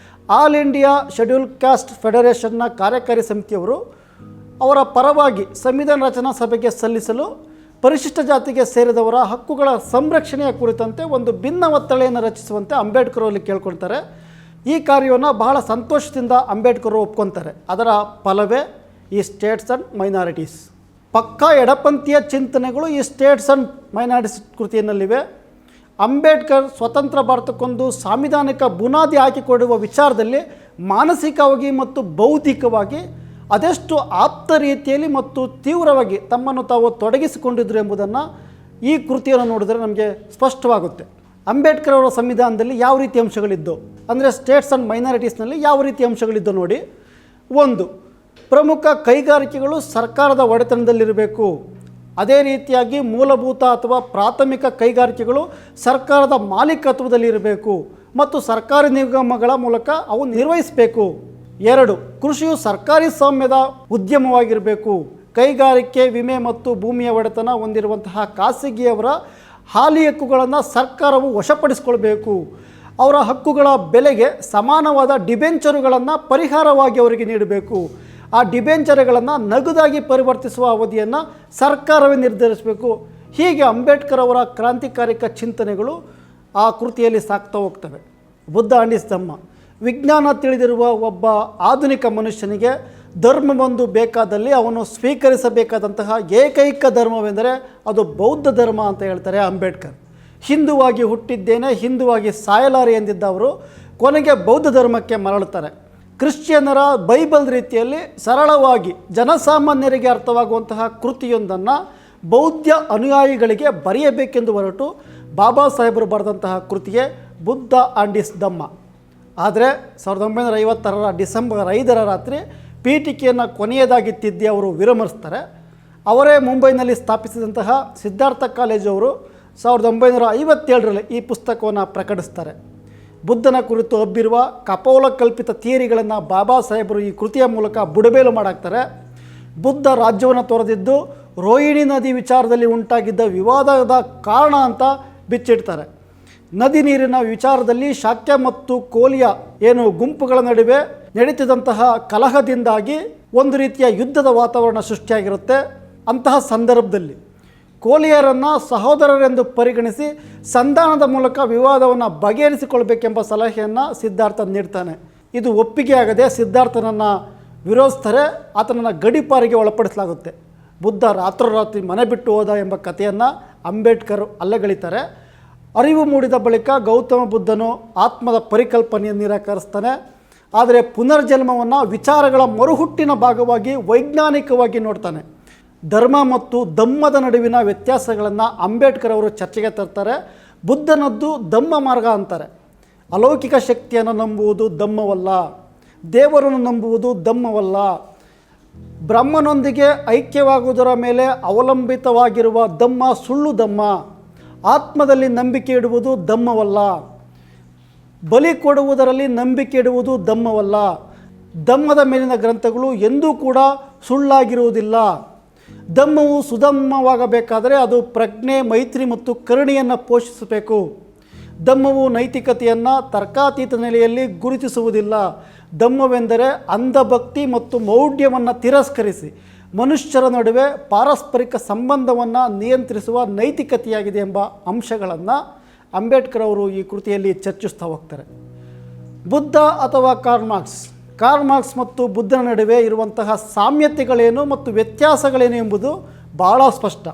ಆಲ್ ಇಂಡಿಯಾ ಶೆಡ್ಯೂಲ್ ಕಾಸ್ಟ್ ಫೆಡರೇಷನ್ನ ಕಾರ್ಯಕಾರಿ ಸಮಿತಿಯವರು ಅವರ ಪರವಾಗಿ ಸಂವಿಧಾನ ರಚನಾ ಸಭೆಗೆ ಸಲ್ಲಿಸಲು ಪರಿಶಿಷ್ಟ ಜಾತಿಗೆ ಸೇರಿದವರ ಹಕ್ಕುಗಳ ಸಂರಕ್ಷಣೆಯ ಕುರಿತಂತೆ ಒಂದು ಭಿನ್ನ ಒತ್ತಳೆಯನ್ನು ರಚಿಸುವಂತೆ ಅಂಬೇಡ್ಕರ್ ಅವರಲ್ಲಿ ಕೇಳ್ಕೊಳ್ತಾರೆ. ಈ ಕಾರ್ಯವನ್ನು ಬಹಳ ಸಂತೋಷದಿಂದ ಅಂಬೇಡ್ಕರ್ ಒಪ್ಕೊತಾರೆ. ಅದರ ಫಲವೇ ಈ ಸ್ಟೇಟ್ಸ್ ಆ್ಯಂಡ್ ಮೈನಾರಿಟೀಸ್. ಪಕ್ಕಾ ಎಡಪಂಥೀಯ ಚಿಂತನೆಗಳು ಈ ಸ್ಟೇಟ್ಸ್ ಆ್ಯಂಡ್ ಮೈನಾರಿಟೀಸ್ ಕೃತಿಯಲ್ಲಿವೆ. ಅಂಬೇಡ್ಕರ್ ಸ್ವತಂತ್ರ ಭಾರತಕ್ಕೊಂದು ಸಾಂವಿಧಾನಿಕ ಬುನಾದಿ ಹಾಕಿಕೊಡುವ ವಿಚಾರದಲ್ಲಿ ಮಾನಸಿಕವಾಗಿ ಮತ್ತು ಬೌದ್ಧಿಕವಾಗಿ ಅದೆಷ್ಟು ಆಪ್ತ ರೀತಿಯಲ್ಲಿ ಮತ್ತು ತೀವ್ರವಾಗಿ ತಮ್ಮನ್ನು ತಾವು ತೊಡಗಿಸಿಕೊಂಡಿದ್ದರು ಎಂಬುದನ್ನು ಈ ಕೃತಿಯನ್ನು ನೋಡಿದರೆ ನಮಗೆ ಸ್ಪಷ್ಟವಾಗುತ್ತೆ. ಅಂಬೇಡ್ಕರ್ ಅವರ ಸಂವಿಧಾನದಲ್ಲಿ ಯಾವ ರೀತಿ ಅಂಶಗಳಿದ್ದು, ಅಂದರೆ ಸ್ಟೇಟ್ಸ್ ಆ್ಯಂಡ್ ಮೈನಾರಿಟೀಸ್ನಲ್ಲಿ ಯಾವ ರೀತಿ ಅಂಶಗಳಿದ್ದು ನೋಡಿ. 1, ಪ್ರಮುಖ ಕೈಗಾರಿಕೆಗಳು ಸರ್ಕಾರದ ಒಡೆತನದಲ್ಲಿರಬೇಕು. ಅದೇ ರೀತಿಯಾಗಿ ಮೂಲಭೂತ ಅಥವಾ ಪ್ರಾಥಮಿಕ ಕೈಗಾರಿಕೆಗಳು ಸರ್ಕಾರದ ಮಾಲೀಕತ್ವದಲ್ಲಿರಬೇಕು ಮತ್ತು ಸರ್ಕಾರಿ ನಿಗಮಗಳ ಮೂಲಕ ಅವು ನಿರ್ವಹಿಸಬೇಕು. 2, ಕೃಷಿಯು ಸರ್ಕಾರಿ ಸ್ವಾಮ್ಯದ ಉದ್ಯಮವಾಗಿರಬೇಕು. ಕೈಗಾರಿಕೆ, ವಿಮೆ ಮತ್ತು ಭೂಮಿಯ ಒಡೆತನ ಹೊಂದಿರುವಂತಹ ಖಾಸಗಿಯವರ ಹಾಲಿ ಹಕ್ಕುಗಳನ್ನು ಸರ್ಕಾರವು ವಶಪಡಿಸಿಕೊಳ್ಬೇಕು. ಅವರ ಹಕ್ಕುಗಳ ಬೆಲೆಗೆ ಸಮಾನವಾದ ಡಿಬೆಂಚರುಗಳನ್ನು ಪರಿಹಾರವಾಗಿ ಅವರಿಗೆ ನೀಡಬೇಕು. ಆ ಡಿಬೆಂಚರ್ಗಳನ್ನು ನಗದಾಗಿ ಪರಿವರ್ತಿಸುವ ಅವಧಿಯನ್ನು ಸರ್ಕಾರವೇ ನಿರ್ಧರಿಸಬೇಕು. ಹೀಗೆ ಅಂಬೇಡ್ಕರ್ ಅವರ ಕ್ರಾಂತಿಕಾರಿಕ ಚಿಂತನೆಗಳು ಆ ಕೃತಿಯಲ್ಲಿ ಸಾಕ್ತಾ ಹೋಗ್ತವೆ. ಬುದ್ಧ ಅಂಡಿಸ್ ಧಮ್ಮ, ವಿಜ್ಞಾನ ತಿಳಿದಿರುವ ಒಬ್ಬ ಆಧುನಿಕ ಮನುಷ್ಯನಿಗೆ ಧರ್ಮವೊಂದು ಬೇಕಾದಲ್ಲಿ ಅವನು ಸ್ವೀಕರಿಸಬೇಕಾದಂತಹ ಏಕೈಕ ಧರ್ಮವೆಂದರೆ ಅದು ಬೌದ್ಧ ಧರ್ಮ ಅಂತ ಹೇಳ್ತಾರೆ ಅಂಬೇಡ್ಕರ್. ಹಿಂದುವಾಗಿ ಹುಟ್ಟಿದ್ದೇನೆ, ಹಿಂದುವಾಗಿ ಸಾಯಲಾರೆ ಎಂದಿದ್ದ ಅವರು ಕೊನೆಗೆ ಬೌದ್ಧ ಧರ್ಮಕ್ಕೆ ಮರಳುತ್ತಾರೆ. ಕ್ರಿಶ್ಚಿಯನ್ನರ ಬೈಬಲ್ ರೀತಿಯಲ್ಲಿ ಸರಳವಾಗಿ ಜನಸಾಮಾನ್ಯರಿಗೆ ಅರ್ಥವಾಗುವಂತಹ ಕೃತಿಯೊಂದನ್ನು ಬೌದ್ಧ ಅನುಯಾಯಿಗಳಿಗೆ ಬರೆಯಬೇಕೆಂದು ಹೊರಟು ಬಾಬಾ ಸಾಹೇಬರು ಬರೆದಂತಹ ಕೃತಿಗೆ ಬುದ್ಧ ಆ್ಯಂಡ್ ಹಿಸ್ ಧಮ್ಮ. ಆದರೆ 1950 ಡಿಸೆಂಬರ್ 5 ರಾತ್ರಿ ಪೀಠಿಕೆಯನ್ನು ಕೊನೆಯದಾಗಿ ತಿದ್ದಿ ಅವರು ವಿರಮಿಸ್ತಾರೆ. ಅವರೇ ಮುಂಬೈನಲ್ಲಿ ಸ್ಥಾಪಿಸಿದಂತಹ ಸಿದ್ಧಾರ್ಥ ಕಾಲೇಜು ಅವರು 1957ರಲ್ಲಿ ಈ ಪುಸ್ತಕವನ್ನು ಪ್ರಕಟಿಸ್ತಾರೆ. ಬುದ್ಧನ ಕುರಿತು ಹಬ್ಬಿರುವ ಕಪೋಲಕಲ್ಪಿತ ಥಿಯರಿಗಳನ್ನು ಬಾಬಾ ಸಾಹೇಬರು ಈ ಕೃತಿಯ ಮೂಲಕ ಬುಡಬೇಲು ಮಾಡಾಕ್ತಾರೆ. ಬುದ್ಧ ರಾಜ್ಯವನ್ನು ತೊರೆದಿದ್ದು ರೋಹಿಣಿ ನದಿ ವಿಚಾರದಲ್ಲಿ ಉಂಟಾಗಿದ್ದ ವಿವಾದದ ಕಾರಣ ಅಂತ ಬಿಚ್ಚಿಡ್ತಾರೆ. ನದಿ ನೀರಿನ ವಿಚಾರದಲ್ಲಿ ಶಾಕ್ಯ ಮತ್ತು ಕೋಲಿಯ ಗುಂಪುಗಳ ನಡುವೆ ನಡೀತಿದ್ದಂತಹ ಕಲಹದಿಂದಾಗಿ ಒಂದು ರೀತಿಯ ಯುದ್ಧದ ವಾತಾವರಣ ಸೃಷ್ಟಿಯಾಗಿರುತ್ತೆ. ಅಂತಹ ಸಂದರ್ಭದಲ್ಲಿ ಕೋಲಿಯರನ್ನು ಸಹೋದರರೆಂದು ಪರಿಗಣಿಸಿ ಸಂಧಾನದ ಮೂಲಕ ವಿವಾದವನ್ನು ಬಗೆಹರಿಸಿಕೊಳ್ಬೇಕೆಂಬ ಸಲಹೆಯನ್ನು ಸಿದ್ಧಾರ್ಥ ನೀಡ್ತಾನೆ. ಇದು ಒಪ್ಪಿಗೆಯಾಗದೆ ಸಿದ್ಧಾರ್ಥನನ್ನು ವಿರೋಧಿಸ್ತಾರೆ. ಆತನನ್ನು ಗಡೀಪಾರಿಗೆ ಒಳಪಡಿಸಲಾಗುತ್ತೆ. ಬುದ್ಧ ರಾತ್ರೋರಾತ್ರಿ ಮನೆ ಬಿಟ್ಟು ಹೋದ ಎಂಬ ಕಥೆಯನ್ನು ಅಂಬೇಡ್ಕರ್ ಅಲ್ಲಗಳಿತಾರೆ. ಅರಿವು ಮೂಡಿದ ಬಳಿಕ ಗೌತಮ ಬುದ್ಧನು ಆತ್ಮದ ಪರಿಕಲ್ಪನೆಯನ್ನು ನಿರಾಕರಿಸ್ತಾನೆ. ಆದರೆ ಪುನರ್ಜನ್ಮವನ್ನು ವಿಚಾರಗಳ ಮರುಹುಟ್ಟಿನ ಭಾಗವಾಗಿ ವೈಜ್ಞಾನಿಕವಾಗಿ ನೋಡ್ತಾನೆ. ಧರ್ಮ ಮತ್ತು ಧಮ್ಮದ ನಡುವಿನ ವ್ಯತ್ಯಾಸಗಳನ್ನು ಅಂಬೇಡ್ಕರ್ ಅವರು ಚರ್ಚೆಗೆ ತರ್ತಾರೆ. ಬುದ್ಧನದ್ದು ಧಮ್ಮ ಮಾರ್ಗ ಅಂತಾರೆ. ಅಲೌಕಿಕ ಶಕ್ತಿಯನ್ನು ನಂಬುವುದು ಧಮ್ಮವಲ್ಲ, ದೇವರನ್ನು ನಂಬುವುದು ಧಮ್ಮವಲ್ಲ, ಬ್ರಹ್ಮನೊಂದಿಗೆ ಐಕ್ಯವಾಗುವುದರ ಮೇಲೆ ಅವಲಂಬಿತವಾಗಿರುವ ಧಮ್ಮ ಸುಳ್ಳು ಧಮ್ಮ, ಆತ್ಮದಲ್ಲಿ ನಂಬಿಕೆ ಇಡುವುದು ಧಮ್ಮವಲ್ಲ, ಬಲಿ ಕೊಡುವುದರಲ್ಲಿ ನಂಬಿಕೆ ಇಡುವುದು ಧಮ್ಮವಲ್ಲ, ಧಮ್ಮದ ಮೇಲಿನ ಗ್ರಂಥಗಳು ಎಂದೂ ಕೂಡ ಸುಳ್ಳಾಗಿರುವುದಿಲ್ಲ. ಧಮ್ಮವು ಸುಧಮ್ಮವಾಗಬೇಕಾದರೆ ಅದು ಪ್ರಜ್ಞೆ, ಮೈತ್ರಿ ಮತ್ತು ಕರುಣೆಯನ್ನು ಪೋಷಿಸಬೇಕು. ಧಮ್ಮವು ನೈತಿಕತೆಯನ್ನು ತರ್ಕಾತೀತ ನೆಲೆಯಲ್ಲಿ ಗುರುತಿಸುವುದಿಲ್ಲ. ಧಮ್ಮವೆಂದರೆ ಅಂಧಭಕ್ತಿ ಮತ್ತು ಮೌಢ್ಯವನ್ನು ತಿರಸ್ಕರಿಸಿ ಮನುಷ್ಯರ ನಡುವೆ ಪಾರಸ್ಪರಿಕ ಸಂಬಂಧವನ್ನು ನಿಯಂತ್ರಿಸುವ ನೈತಿಕತೆಯಾಗಿದೆ ಎಂಬ ಅಂಶಗಳನ್ನು ಅಂಬೇಡ್ಕರ್ ಅವರು ಈ ಕೃತಿಯಲ್ಲಿ ಚರ್ಚಿಸ್ತಾ ಹೋಗ್ತಾರೆ. ಬುದ್ಧ ಅಥವಾ ಕಾರ್ಲ್ ಮಾರ್ಕ್ಸ್ ಮತ್ತು ಬುದ್ಧನ ನಡುವೆ ಇರುವಂತಹ ಸಾಮ್ಯತೆಗಳೇನು ಮತ್ತು ವ್ಯತ್ಯಾಸಗಳೇನು ಎಂಬುದು ಬಹಳ ಸ್ಪಷ್ಟ.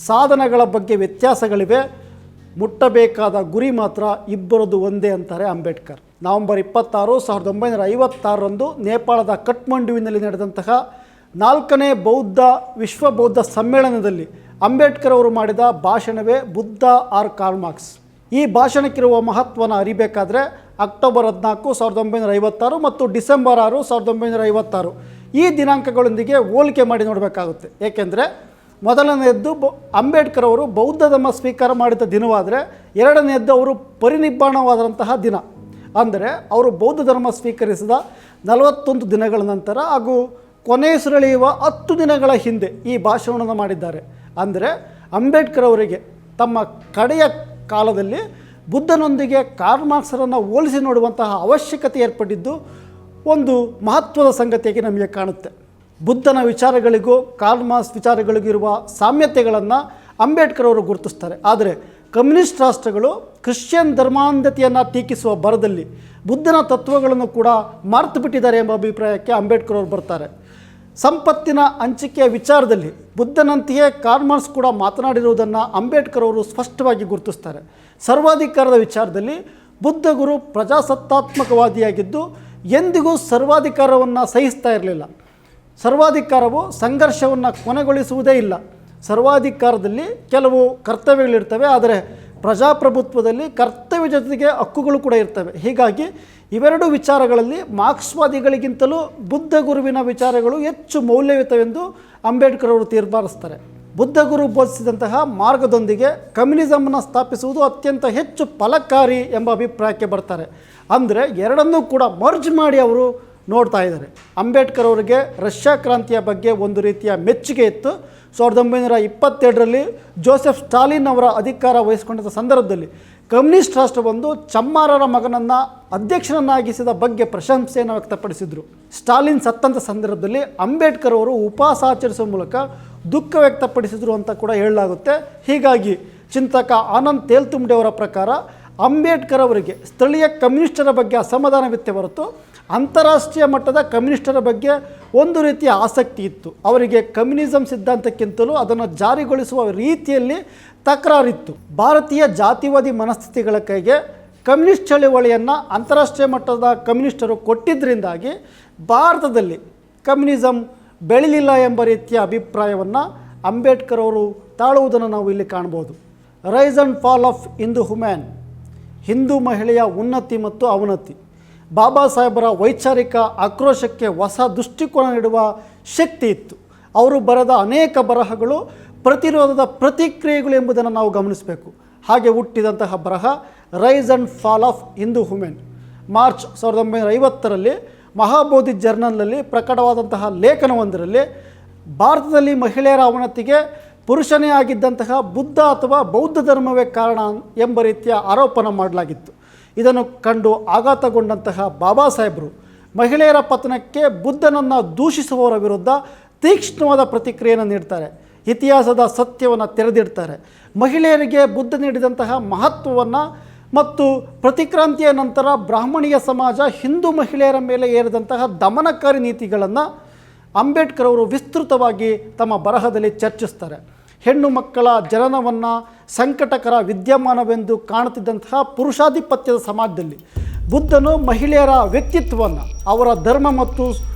ಸಾಧನಗಳ ಬಗ್ಗೆ ವ್ಯತ್ಯಾಸಗಳಿವೆ, ಮುಟ್ಟಬೇಕಾದ ಗುರಿ ಮಾತ್ರ ಇಬ್ಬರದು ಒಂದೇ ಅಂತಾರೆ ಅಂಬೇಡ್ಕರ್. ನವೆಂಬರ್ 26, 1956 ನೇಪಾಳದ ಕಠ್ಮಂಡುವಿನಲ್ಲಿ ನಡೆದಂತಹ 4ನೇ ವಿಶ್ವ ಬೌದ್ಧ ಸಮ್ಮೇಳನದಲ್ಲಿ ಅಂಬೇಡ್ಕರ್ ಅವರು ಮಾಡಿದ ಭಾಷಣವೇ ಬುದ್ಧ ಆರ್ ಕಾರ್ಲ್ ಮಾರ್ಕ್ಸ್. ಈ ಭಾಷಣಕ್ಕಿರುವ ಮಹತ್ವನ ಅರಿಬೇಕಾದ್ರೆ ಅಕ್ಟೋಬರ್ 14, 1956 ಮತ್ತು ಡಿಸೆಂಬರ್ 6, 1956 ಈ ದಿನಾಂಕಗಳೊಂದಿಗೆ ಹೋಲಿಕೆ ಮಾಡಿ ನೋಡಬೇಕಾಗುತ್ತೆ. ಏಕೆಂದರೆ ಮೊದಲನೆಯದ್ದು ಅಂಬೇಡ್ಕರ್ ಅವರು ಬೌದ್ಧ ಧರ್ಮ ಸ್ವೀಕಾರ ಮಾಡಿದ ದಿನವಾದರೆ, ಎರಡನೆಯದ್ದು ಅವರು ಪರಿನಿಬ್ಬಾಣವಾದಂತಹ ದಿನ. ಅಂದರೆ ಅವರು ಬೌದ್ಧ ಧರ್ಮ ಸ್ವೀಕರಿಸಿದ 41 ದಿನಗಳ ನಂತರ ಹಾಗೂ ಕೊನೆಯುಸಿರೆಳೆಯುವ 10 ದಿನಗಳ ಹಿಂದೆ ಈ ಭಾಷಣವನ್ನು ಮಾಡಿದ್ದಾರೆ. ಅಂದರೆ ಅಂಬೇಡ್ಕರ್ ಅವರಿಗೆ ತಮ್ಮ ಕಡೆಯ ಕಾಲದಲ್ಲಿ ಬುದ್ಧನೊಂದಿಗೆ ಕಾರ್ಲ್ ಮಾರ್ಕ್ಸರನ್ನು ಹೋಲಿಸಿ ನೋಡುವಂತಹ ಅವಶ್ಯಕತೆ ಏರ್ಪಟ್ಟಿದ್ದು ಒಂದು ಮಹತ್ವದ ಸಂಗತಿಯಾಗಿ ನಮಗೆ ಕಾಣುತ್ತೆ. ಬುದ್ಧನ ವಿಚಾರಗಳಿಗೂ ಕಾರ್ಲ್ ಮಾರ್ಕ್ಸ್ ವಿಚಾರಗಳಿಗೂ ಇರುವ ಸಾಮ್ಯತೆಗಳನ್ನು ಅಂಬೇಡ್ಕರ್ ಅವರು ಗುರುತಿಸ್ತಾರೆ. ಆದರೆ ಕಮ್ಯುನಿಸ್ಟ್ ರಾಷ್ಟ್ರಗಳು ಕ್ರಿಶ್ಚಿಯನ್ ಧರ್ಮಾಂಧತೆಯನ್ನು ಟೀಕಿಸುವ ಭರದಲ್ಲಿ ಬುದ್ಧನ ತತ್ವಗಳನ್ನು ಕೂಡ ಮರೆತು ಬಿಟ್ಟಿದ್ದಾರೆ ಎಂಬ ಅಭಿಪ್ರಾಯಕ್ಕೆ ಅಂಬೇಡ್ಕರ್ ಅವರು ಬರ್ತಾರೆ. ಸಂಪತ್ತಿನ ಹಂಚಿಕೆಯ ವಿಚಾರದಲ್ಲಿ ಬುದ್ಧನಂತೆಯೇ ಕಾರ್ಲ್ ಮಾರ್ಕ್ಸ್ ಕೂಡ ಮಾತನಾಡಿರುವುದನ್ನು ಅಂಬೇಡ್ಕರ್ ಅವರು ಸ್ಪಷ್ಟವಾಗಿ ಗುರುತಿಸ್ತಾರೆ. ಸರ್ವಾಧಿಕಾರದ ವಿಚಾರದಲ್ಲಿ ಬುದ್ಧ ಗುರು ಪ್ರಜಾಸತ್ತಾತ್ಮಕವಾದಿಯಾಗಿದ್ದು ಎಂದಿಗೂ ಸರ್ವಾಧಿಕಾರವನ್ನು ಸಹಿಸ್ತಾ ಇರಲಿಲ್ಲ. ಸರ್ವಾಧಿಕಾರವು ಸಂಘರ್ಷವನ್ನು ಕೊನೆಗೊಳಿಸುವುದೇ ಇಲ್ಲ. ಸರ್ವಾಧಿಕಾರದಲ್ಲಿ ಕೆಲವು ಕರ್ತವ್ಯಗಳಿರ್ತವೆ, ಆದರೆ ಪ್ರಜಾಪ್ರಭುತ್ವದಲ್ಲಿ ಕರ್ತವ್ಯ ಜೊತೆಗೆ ಹಕ್ಕುಗಳು ಕೂಡ ಇರ್ತವೆ. ಹೀಗಾಗಿ ಇವೆರಡು ವಿಚಾರಗಳಲ್ಲಿ ಮಾರ್ಕ್ಸ್ವಾದಿಗಳಿಗಿಂತಲೂ ಬುದ್ಧ ಗುರುವಿನ ವಿಚಾರಗಳು ಹೆಚ್ಚು ಮೌಲ್ಯಯುತವೆಂದು ಅಂಬೇಡ್ಕರ್ ಅವರು ತೀರ್ಮಾನಿಸ್ತಾರೆ. ಬುದ್ಧ ಗುರು ಬೋಧಿಸಿದಂತಹ ಮಾರ್ಗದೊಂದಿಗೆ ಕಮ್ಯುನಿಸಮನ್ನು ಸ್ಥಾಪಿಸುವುದು ಅತ್ಯಂತ ಹೆಚ್ಚು ಫಲಕಾರಿ ಎಂಬ ಅಭಿಪ್ರಾಯಕ್ಕೆ ಬರ್ತಾರೆ. ಅಂದರೆ ಎರಡನ್ನೂ ಕೂಡ ಮರ್ಜ್ ಮಾಡಿ ಅವರು ನೋಡ್ತಾ ಇದ್ದಾರೆ. ಅಂಬೇಡ್ಕರ್ ಅವರಿಗೆ ರಷ್ಯಾ ಕ್ರಾಂತಿಯ ಬಗ್ಗೆ ಒಂದು ರೀತಿಯ ಮೆಚ್ಚುಗೆ ಇತ್ತು. 1927ರಲ್ಲಿ ಜೋಸೆಫ್ ಸ್ಟಾಲಿನ್ ಅವರ ಅಧಿಕಾರ ವಹಿಸಿಕೊಂಡ ಸಂದರ್ಭದಲ್ಲಿ ಕಮ್ಯುನಿಸ್ಟ್ ರಾಷ್ಟ್ರವೊಂದು ಚಮ್ಮಾರರ ಮಗನನ್ನು ಅಧ್ಯಕ್ಷನನ್ನಾಗಿಸಿದ ಬಗ್ಗೆ ಪ್ರಶಂಸೆಯನ್ನು ವ್ಯಕ್ತಪಡಿಸಿದರು. ಸ್ಟಾಲಿನ್ ಸತ್ತಂಥ ಸಂದರ್ಭದಲ್ಲಿ ಅಂಬೇಡ್ಕರ್ ಅವರು ಉಪವಾಸ ಆಚರಿಸುವ ಮೂಲಕ ದುಃಖ ವ್ಯಕ್ತಪಡಿಸಿದರು ಅಂತ ಕೂಡ ಹೇಳಲಾಗುತ್ತೆ. ಹೀಗಾಗಿ ಚಿಂತಕ ಆನಂದ್ ತೇಲ್ತುಂಬಡೆ ಅವರ ಪ್ರಕಾರ ಅಂಬೇಡ್ಕರ್ ಅವರಿಗೆ ಸ್ಥಳೀಯ ಕಮ್ಯುನಿಸ್ಟರ ಬಗ್ಗೆ ಅಸಮಾಧಾನವಿತ್ತೆ ಹೊರತು ಅಂತಾರಾಷ್ಟ್ರೀಯ ಮಟ್ಟದ ಕಮ್ಯುನಿಸ್ಟರ ಬಗ್ಗೆ ಒಂದು ರೀತಿಯ ಆಸಕ್ತಿ ಇತ್ತು. ಅವರಿಗೆ ಕಮ್ಯುನಿಸಂ ಸಿದ್ಧಾಂತಕ್ಕಿಂತಲೂ ಅದನ್ನು ಜಾರಿಗೊಳಿಸುವ ರೀತಿಯಲ್ಲಿ ತಕರಾರಿತ್ತು. ಭಾರತೀಯ ಜಾತಿವಾದಿ ಮನಸ್ಥಿತಿಗಳ ಕೈಗೆ ಕಮ್ಯುನಿಸ್ಟ್ ಚಳುವಳಿಯನ್ನು ಅಂತಾರಾಷ್ಟ್ರೀಯ ಮಟ್ಟದ ಕಮ್ಯುನಿಸ್ಟರು ಕೊಟ್ಟಿದ್ದರಿಂದಾಗಿ ಭಾರತದಲ್ಲಿ ಕಮ್ಯುನಿಸಮ್ ಬೆಳಿಲಿಲ್ಲ ಎಂಬ ರೀತಿಯ ಅಭಿಪ್ರಾಯವನ್ನು ಅಂಬೇಡ್ಕರ್ ಅವರು ತಾಳುವುದನ್ನು ನಾವು ಇಲ್ಲಿ ಕಾಣ್ಬೋದು. Rise and fall of Hindu women, Hindu ಮಹಿಳೆಯ ಉನ್ನತಿ ಮತ್ತು ಅವನತಿ. ಬಾಬಾ ಸಾಹೇಬರ ವೈಚಾರಿಕ ಆಕ್ರೋಶಕ್ಕೆ ಹೊಸ ದೃಷ್ಟಿಕೋನ ನೀಡುವ ಶಕ್ತಿ ಇತ್ತು. ಅವರು ಬರೆದ ಅನೇಕ ಬರಹಗಳು ಪ್ರತಿರೋಧದ ಪ್ರತಿಕ್ರಿಯೆಗಳು ಎಂಬುದನ್ನು ನಾವು ಗಮನಿಸಬೇಕು. ಹಾಗೆ ಹುಟ್ಟಿದಂತಹ ಬರಹ rise and fall of Hindu women March 1950ರಲ್ಲಿ ಮಹಾಬೋಧಿ ಜರ್ನಲ್ನಲ್ಲಿ ಪ್ರಕಟವಾದಂತಹ ಲೇಖನವೊಂದರಲ್ಲಿ ಭಾರತದಲ್ಲಿ ಮಹಿಳೆಯರ ಅವನತಿಗೆ ಪುರುಷನೇ ಆಗಿದ್ದಂತಹ ಬುದ್ಧ ಅಥವಾ ಬೌದ್ಧ ಧರ್ಮವೇ ಕಾರಣ ಎಂಬ ರೀತಿಯ ಆರೋಪನ ಮಾಡಲಾಗಿತ್ತು. ಇದನ್ನು ಕಂಡು ಆಘಾತಗೊಂಡಂತಹ ಬಾಬಾ ಸಾಹೇಬರು ಮಹಿಳೆಯರ ಪತನಕ್ಕೆ ಬುದ್ಧನನ್ನು ದೂಷಿಸುವವರ ವಿರುದ್ಧ ತೀಕ್ಷ್ಣವಾದ ಪ್ರತಿಕ್ರಿಯೆಯನ್ನು ನೀಡ್ತಾರೆ. ಇತಿಹಾಸದ ಸತ್ಯವನ್ನು ತೆರೆದಿಡ್ತಾರೆ. ಮಹಿಳೆಯರಿಗೆ ಬುದ್ಧ ನೀಡಿದಂತಹ ಮಹತ್ವವನ್ನು ಮತ್ತು ಪ್ರತಿಕ್ರಾಂತಿಯ ನಂತರ ಬ್ರಾಹ್ಮಣೀಯ ಸಮಾಜ ಹಿಂದೂ ಮಹಿಳೆಯರ ಮೇಲೆ ಏರಿದಂತಹ ದಮನಕಾರಿ ನೀತಿಗಳನ್ನು ಅಂಬೇಡ್ಕರ್ ಅವರು ವಿಸ್ತೃತವಾಗಿ ತಮ್ಮ ಬರಹದಲ್ಲಿ ಚರ್ಚಿಸ್ತಾರೆ. ಹೆಣ್ಣು ಮಕ್ಕಳ ಜನನವನ್ನು ಸಂಕಟಕರ ವಿದ್ಯಮಾನವೆಂದು ಕಾಣುತ್ತಿದ್ದಂತಹ ಪುರುಷಾಧಿಪತ್ಯದ ಸಮಾಜದಲ್ಲಿ ಬುದ್ಧನು ಮಹಿಳೆಯರ ವ್ಯಕ್ತಿತ್ವವನ್ನು, ಅವರ ಧರ್ಮ ಮತ್ತು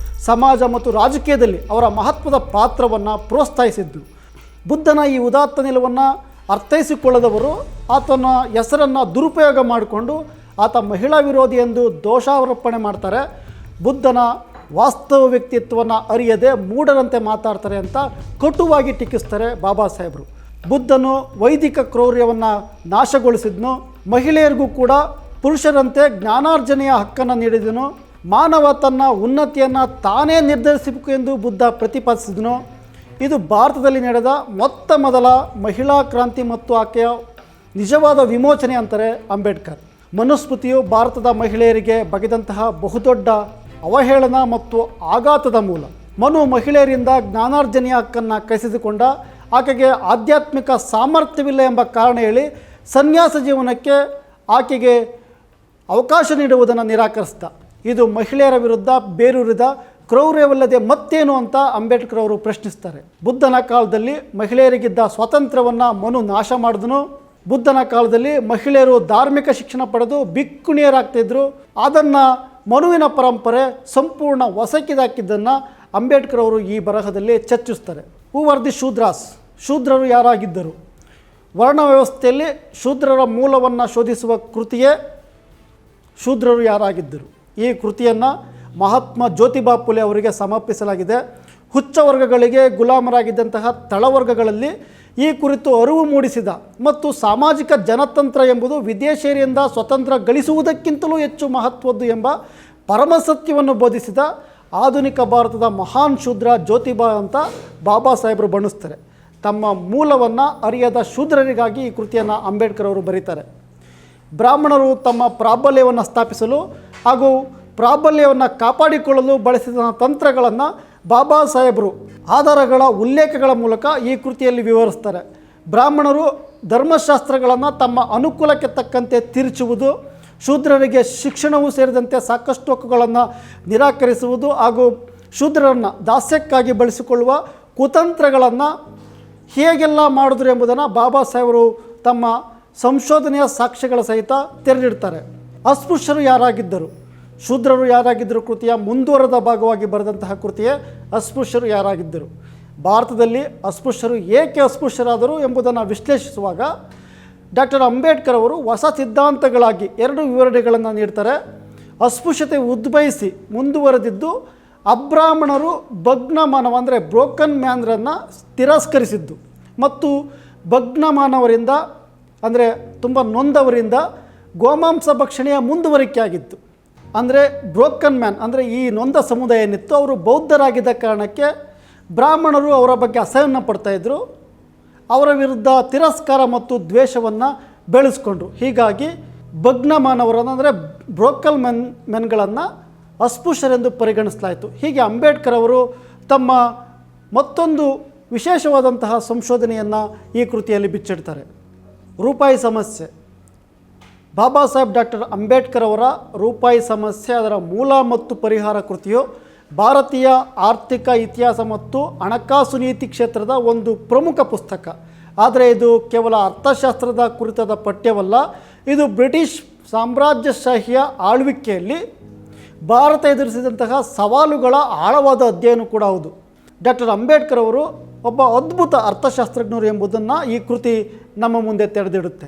ಸಮಾಜ ಮತ್ತು ರಾಜಕೀಯದಲ್ಲಿ ಅವರ ಮಹತ್ವದ ಪಾತ್ರವನ್ನು ಪ್ರೋತ್ಸಾಹಿಸಿದ್ದು. ಬುದ್ಧನ ಈ ಉದಾತ್ತ ನಿಲುವನ್ನು ಅರ್ಥೈಸಿಕೊಳ್ಳದವರು ಆತನ ಹೆಸರನ್ನು ದುರುಪಯೋಗ ಮಾಡಿಕೊಂಡು ಆತ ಮಹಿಳಾ ವಿರೋಧಿ ಎಂದು ದೋಷಾರೋಪಣೆ ಮಾಡ್ತಾರೆ. ಬುದ್ಧನ ವಾಸ್ತವ ವ್ಯಕ್ತಿತ್ವವನ್ನು ಅರಿಯದೆ ಮೂಢರಂತೆ ಮಾತಾಡ್ತಾರೆ ಅಂತ ಕಟುವಾಗಿ ಟೀಕಿಸ್ತಾರೆ ಬಾಬಾ ಸಾಹೇಬರು. ಬುದ್ಧನು ವೈದಿಕ ಕ್ರೌರ್ಯವನ್ನು ನಾಶಗೊಳಿಸಿದ್ನು. ಮಹಿಳೆಯರಿಗೂ ಕೂಡ ಪುರುಷರಂತೆ ಜ್ಞಾನಾರ್ಜನೆಯ ಹಕ್ಕನ್ನು ನೀಡಿದನು. ಮಾನವ ತನ್ನ ಉನ್ನತಿಯನ್ನು ತಾನೇ ನಿರ್ಧರಿಸಬೇಕು ಎಂದು ಬುದ್ಧ ಪ್ರತಿಪಾದಿಸಿದನು. ಇದು ಭಾರತದಲ್ಲಿ ನಡೆದ ಮೊದಲ ಮಹಿಳಾ ಕ್ರಾಂತಿ ಮತ್ತು ಆಕೆಯ ನಿಜವಾದ ವಿಮೋಚನೆ ಅಂತಾರೆ ಅಂಬೇಡ್ಕರ್. ಮನುಸ್ಮೃತಿಯು ಭಾರತದ ಮಹಿಳೆಯರಿಗೆ ಬಗೆದಂತಹ ಬಹುದೊಡ್ಡ ಅವಹೇಳನ ಮತ್ತು ಆಘಾತದ ಮೂಲ. ಮನು ಮಹಿಳೆಯರಿಂದ ಜ್ಞಾನಾರ್ಜನೆಯ ಹಕ್ಕನ್ನು ಕಸಿದುಕೊಂಡ. ಆಕೆಗೆ ಆಧ್ಯಾತ್ಮಿಕ ಸಾಮರ್ಥ್ಯವಿಲ್ಲ ಎಂಬ ಕಾರಣ ಹೇಳಿ ಸನ್ಯಾಸ ಜೀವನಕ್ಕೆ ಆಕೆಗೆ ಅವಕಾಶ ನೀಡುವುದನ್ನು ನಿರಾಕರಿಸಿದ. ಇದು ಮಹಿಳೆಯರ ವಿರುದ್ಧ ಬೇರೂರಿದ ಕ್ರೌರ್ಯವಲ್ಲದೆ ಮತ್ತೇನು ಅಂತ ಅಂಬೇಡ್ಕರ್ ಅವರು ಪ್ರಶ್ನಿಸ್ತಾರೆ. ಬುದ್ಧನ ಕಾಲದಲ್ಲಿ ಮಹಿಳೆಯರಿಗಿದ್ದ ಸ್ವಾತಂತ್ರ್ಯವನ್ನು ಮನು ನಾಶ ಮಾಡಿದನು. ಬುದ್ಧನ ಕಾಲದಲ್ಲಿ ಮಹಿಳೆಯರು ಧಾರ್ಮಿಕ ಶಿಕ್ಷಣ ಪಡೆದು ಭಿಕ್ಕುಣಿಯರಾಗ್ತಿದ್ರು. ಅದನ್ನು ಮನುವಿನ ಪರಂಪರೆ ಸಂಪೂರ್ಣ ಹೊಸಕಿದಾಕಿದ್ದನ್ನು ಅಂಬೇಡ್ಕರ್ ಅವರು ಈ ಬರಹದಲ್ಲಿ ಚರ್ಚಿಸ್ತಾರೆ. Who are the ಶೂದ್ರಾಸ್, ಶೂದ್ರರು ಯಾರಾಗಿದ್ದರು? ವರ್ಣ ವ್ಯವಸ್ಥೆಯಲ್ಲಿ ಶೂದ್ರರ ಮೂಲವನ್ನು ಶೋಧಿಸುವ ಕೃತಿಯೇ ಶೂದ್ರರು ಯಾರಾಗಿದ್ದರು. ಈ ಕೃತಿಯನ್ನು ಮಹಾತ್ಮ ಜ್ಯೋತಿಬಾ ಫುಲೆ ಅವರಿಗೆ ಸಮರ್ಪಿಸಲಾಗಿದೆ. ಹುಚ್ಚ ವರ್ಗಗಳಿಗೆ ಗುಲಾಮರಾಗಿದ್ದಂತಹ ತಳವರ್ಗಗಳಲ್ಲಿ ಈ ಕುರಿತು ಅರಿವು ಮೂಡಿಸಿದ ಮತ್ತು ಸಾಮಾಜಿಕ ಜನತಂತ್ರ ಎಂಬುದು ವಿದೇಶಿಯರಿಂದ ಸ್ವತಂತ್ರ ಗಳಿಸುವುದಕ್ಕಿಂತಲೂ ಹೆಚ್ಚು ಮಹತ್ವದ್ದು ಎಂಬ ಪರಮಸತ್ಯವನ್ನು ಬೋಧಿಸಿದ ಆಧುನಿಕ ಭಾರತದ ಮಹಾನ್ ಶೂದ್ರ ಜ್ಯೋತಿಬಾ ಅಂತ ಬಾಬಾ ಸಾಹೇಬರು ಬಣ್ಣಿಸ್ತಾರೆ. ತಮ್ಮ ಮೂಲವನ್ನು ಅರಿಯದ ಶೂದ್ರರಿಗಾಗಿ ಈ ಕೃತಿಯನ್ನು ಅಂಬೇಡ್ಕರ್ ಅವರು ಬರೀತಾರೆ. ಬ್ರಾಹ್ಮಣರು ತಮ್ಮ ಪ್ರಾಬಲ್ಯವನ್ನು ಸ್ಥಾಪಿಸಲು ಹಾಗೂ ಪ್ರಾಬಲ್ಯವನ್ನು ಕಾಪಾಡಿಕೊಳ್ಳಲು ಬಳಸಿದ ತಂತ್ರಗಳನ್ನು ಬಾಬಾ ಸಾಹೇಬರು ಆಧಾರಗಳ ಉಲ್ಲೇಖಗಳ ಮೂಲಕ ಈ ಕೃತಿಯಲ್ಲಿ ವಿವರಿಸ್ತಾರೆ. ಬ್ರಾಹ್ಮಣರು ಧರ್ಮಶಾಸ್ತ್ರಗಳನ್ನು ತಮ್ಮ ಅನುಕೂಲಕ್ಕೆ ತಕ್ಕಂತೆ ತಿರುಚುವುದು, ಶೂದ್ರರಿಗೆ ಶಿಕ್ಷಣವೂ ಸೇರಿದಂತೆ ಸಾಕಷ್ಟು ಹಕ್ಕುಗಳನ್ನು ನಿರಾಕರಿಸುವುದು ಹಾಗೂ ಶೂದ್ರರನ್ನು ದಾಸ್ಯಕ್ಕಾಗಿ ಬಳಸಿಕೊಳ್ಳುವ ಕುತಂತ್ರಗಳನ್ನು ಹೇಗೆಲ್ಲ ಮಾಡಿದ್ರು ಎಂಬುದನ್ನು ಬಾಬಾ ಸಾಹೇಬರು ತಮ್ಮ ಸಂಶೋಧನೆಯ ಸಾಕ್ಷ್ಯಗಳ ಸಹಿತ ತೆರೆದಿಡ್ತಾರೆ. ಅಸ್ಪೃಶ್ಯರು ಯಾರಾಗಿದ್ದರು, ಶೂದ್ರರು ಯಾರಾಗಿದ್ದರು ಕೃತಿಯ ಮುಂದುವರೆದ ಭಾಗವಾಗಿ ಬರೆದಂತಹ ಕೃತಿಯೇ ಅಸ್ಪೃಶ್ಯರು ಯಾರಾಗಿದ್ದರು. ಭಾರತದಲ್ಲಿ ಅಸ್ಪೃಶ್ಯರು ಏಕೆ ಅಸ್ಪೃಶ್ಯರಾದರು ಎಂಬುದನ್ನು ವಿಶ್ಲೇಷಿಸುವಾಗ ಡಾಕ್ಟರ್ ಅಂಬೇಡ್ಕರ್ ಅವರು ಹೊಸ ಸಿದ್ಧಾಂತಗಳಾಗಿ 2 ವಿವರಣೆಗಳನ್ನು ನೀಡ್ತಾರೆ. ಅಸ್ಪೃಶ್ಯತೆ ಉದ್ಭವಿಸಿ ಮುಂದುವರೆದಿದ್ದು ಅಬ್ರಾಹ್ಮಣರು ಭಗ್ನ ಮಾನವ ಅಂದರೆ ಬ್ರೋಕನ್ ಮ್ಯಾನ್ರನ್ನು ತಿರಸ್ಕರಿಸಿದ್ದು ಮತ್ತು ಭಗ್ನ ಮಾನವರಿಂದ ಅಂದರೆ ತುಂಬ ನೊಂದವರಿಂದ ಗೋಮಾಂಸ ಭಕ್ಷಣೆಯ ಮುಂದುವರಿಕೆ ಆಗಿತ್ತು. ಅಂದರೆ ಬ್ರೋಕನ್ ಮ್ಯಾನ್ ಅಂದರೆ ಈ ನೊಂದ ಸಮುದಾಯ ಏನಿತ್ತು ಅವರು ಬೌದ್ಧರಾಗಿದ್ದ ಕಾರಣಕ್ಕೆ ಬ್ರಾಹ್ಮಣರು ಅವರ ಬಗ್ಗೆ ಅಸಹ್ಯವನ್ನು ಪಡ್ತಾಯಿದ್ರು. ಅವರ ವಿರುದ್ಧ ತಿರಸ್ಕಾರ ಮತ್ತು ದ್ವೇಷವನ್ನು ಬೆಳೆಸ್ಕೊಂಡ್ರು. ಹೀಗಾಗಿ ಭಗ್ನ ಮಾನವರನ್ನು ಅಂದರೆ ಬ್ರೋಕಲ್ ಮೆನ್ಗಳನ್ನು ಅಸ್ಪೃಶ್ಯರೆಂದು ಪರಿಗಣಿಸಲಾಯಿತು. ಹೀಗೆ ಅಂಬೇಡ್ಕರ್ ಅವರು ತಮ್ಮ ಮತ್ತೊಂದು ವಿಶೇಷವಾದಂತಹ ಸಂಶೋಧನೆಯನ್ನು ಈ ಕೃತಿಯಲ್ಲಿ ಬಿಚ್ಚಿಡ್ತಾರೆ. ರೂಪಾಯಿ ಸಮಸ್ಯೆ. ಬಾಬಾ ಸಾಹೇಬ್ ಡಾಕ್ಟರ್ ಅಂಬೇಡ್ಕರ್ ಅವರ ರೂಪಾಯಿ ಸಮಸ್ಯೆ ಅದರ ಮೂಲ ಮತ್ತು ಪರಿಹಾರ ಕೃತಿಯು ಭಾರತೀಯ ಆರ್ಥಿಕ ಇತಿಹಾಸ ಮತ್ತು ಹಣಕಾಸು ನೀತಿ ಕ್ಷೇತ್ರದ ಒಂದು ಪ್ರಮುಖ ಪುಸ್ತಕ. ಆದರೆ ಇದು ಕೇವಲ ಅರ್ಥಶಾಸ್ತ್ರದ ಕುರಿತಾದ ಪಠ್ಯವಲ್ಲ, ಇದು ಬ್ರಿಟಿಷ್ ಸಾಮ್ರಾಜ್ಯಶಾಹಿಯ ಆಳ್ವಿಕೆಯಲ್ಲಿ ಭಾರತ ಎದುರಿಸಿದಂತಹ ಸವಾಲುಗಳ ಆಳವಾದ ಅಧ್ಯಯನ ಕೂಡ ಹೌದು. ಡಾಕ್ಟರ್ ಅಂಬೇಡ್ಕರ್ ಅವರು ಒಬ್ಬ ಅದ್ಭುತ ಅರ್ಥಶಾಸ್ತ್ರಜ್ಞರು ಎಂಬುದನ್ನು ಈ ಕೃತಿ ನಮ್ಮ ಮುಂದೆ ತೆರೆದಿಡುತ್ತೆ.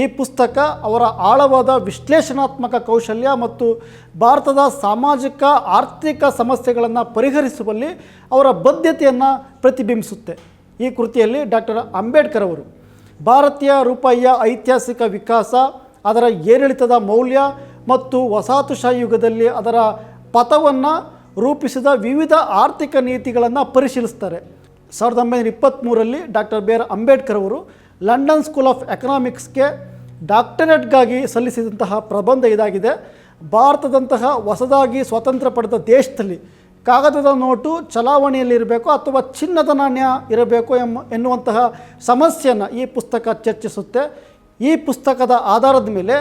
ಈ ಪುಸ್ತಕ ಅವರ ಆಳವಾದ ವಿಶ್ಲೇಷಣಾತ್ಮಕ ಕೌಶಲ್ಯ ಮತ್ತು ಭಾರತದ ಸಾಮಾಜಿಕ ಆರ್ಥಿಕ ಸಮಸ್ಯೆಗಳನ್ನು ಪರಿಹರಿಸುವಲ್ಲಿ ಅವರ ಬದ್ಧತೆಯನ್ನು ಪ್ರತಿಬಿಂಬಿಸುತ್ತೆ. ಈ ಕೃತಿಯಲ್ಲಿ ಡಾಕ್ಟರ್ ಅಂಬೇಡ್ಕರ್ ಅವರು ಭಾರತೀಯ ರೂಪಾಯಿಯ ಐತಿಹಾಸಿಕ ವಿಕಾಸ, ಅದರ ಏರಿಳಿತದ ಮೌಲ್ಯ ಮತ್ತು ವಸಾಹತುಶಾಹಿ ಯುಗದಲ್ಲಿ ಅದರ ಪಥವನ್ನು ರೂಪಿಸಿದ ವಿವಿಧ ಆರ್ಥಿಕ ನೀತಿಗಳನ್ನು ಪರಿಶೀಲಿಸ್ತಾರೆ. 1923ರಲ್ಲಿ ಡಾಕ್ಟರ್ ಬಿ ಆರ್ ಅಂಬೇಡ್ಕರ್ ಅವರು ಲಂಡನ್ ಸ್ಕೂಲ್ ಆಫ್ ಎಕನಾಮಿಕ್ಸ್ಗೆ ಡಾಕ್ಟರೇಟ್ಗಾಗಿ ಸಲ್ಲಿಸಿದಂತಹ ಪ್ರಬಂಧ ಇದಾಗಿದೆ. ಭಾರತದಂತಹ ಹೊಸದಾಗಿ ಸ್ವಾತಂತ್ರ್ಯ ಪಡೆದ ದೇಶದಲ್ಲಿ ಕಾಗದದ ನೋಟು ಚಲಾವಣೆಯಲ್ಲಿರಬೇಕು ಅಥವಾ ಚಿನ್ನದ ನಾಣ್ಯ ಇರಬೇಕು ಎನ್ನುವಂತಹ ಸಮಸ್ಯೆಯನ್ನು ಈ ಪುಸ್ತಕ ಚರ್ಚಿಸುತ್ತೆ. ಈ ಪುಸ್ತಕದ ಆಧಾರದ ಮೇಲೆ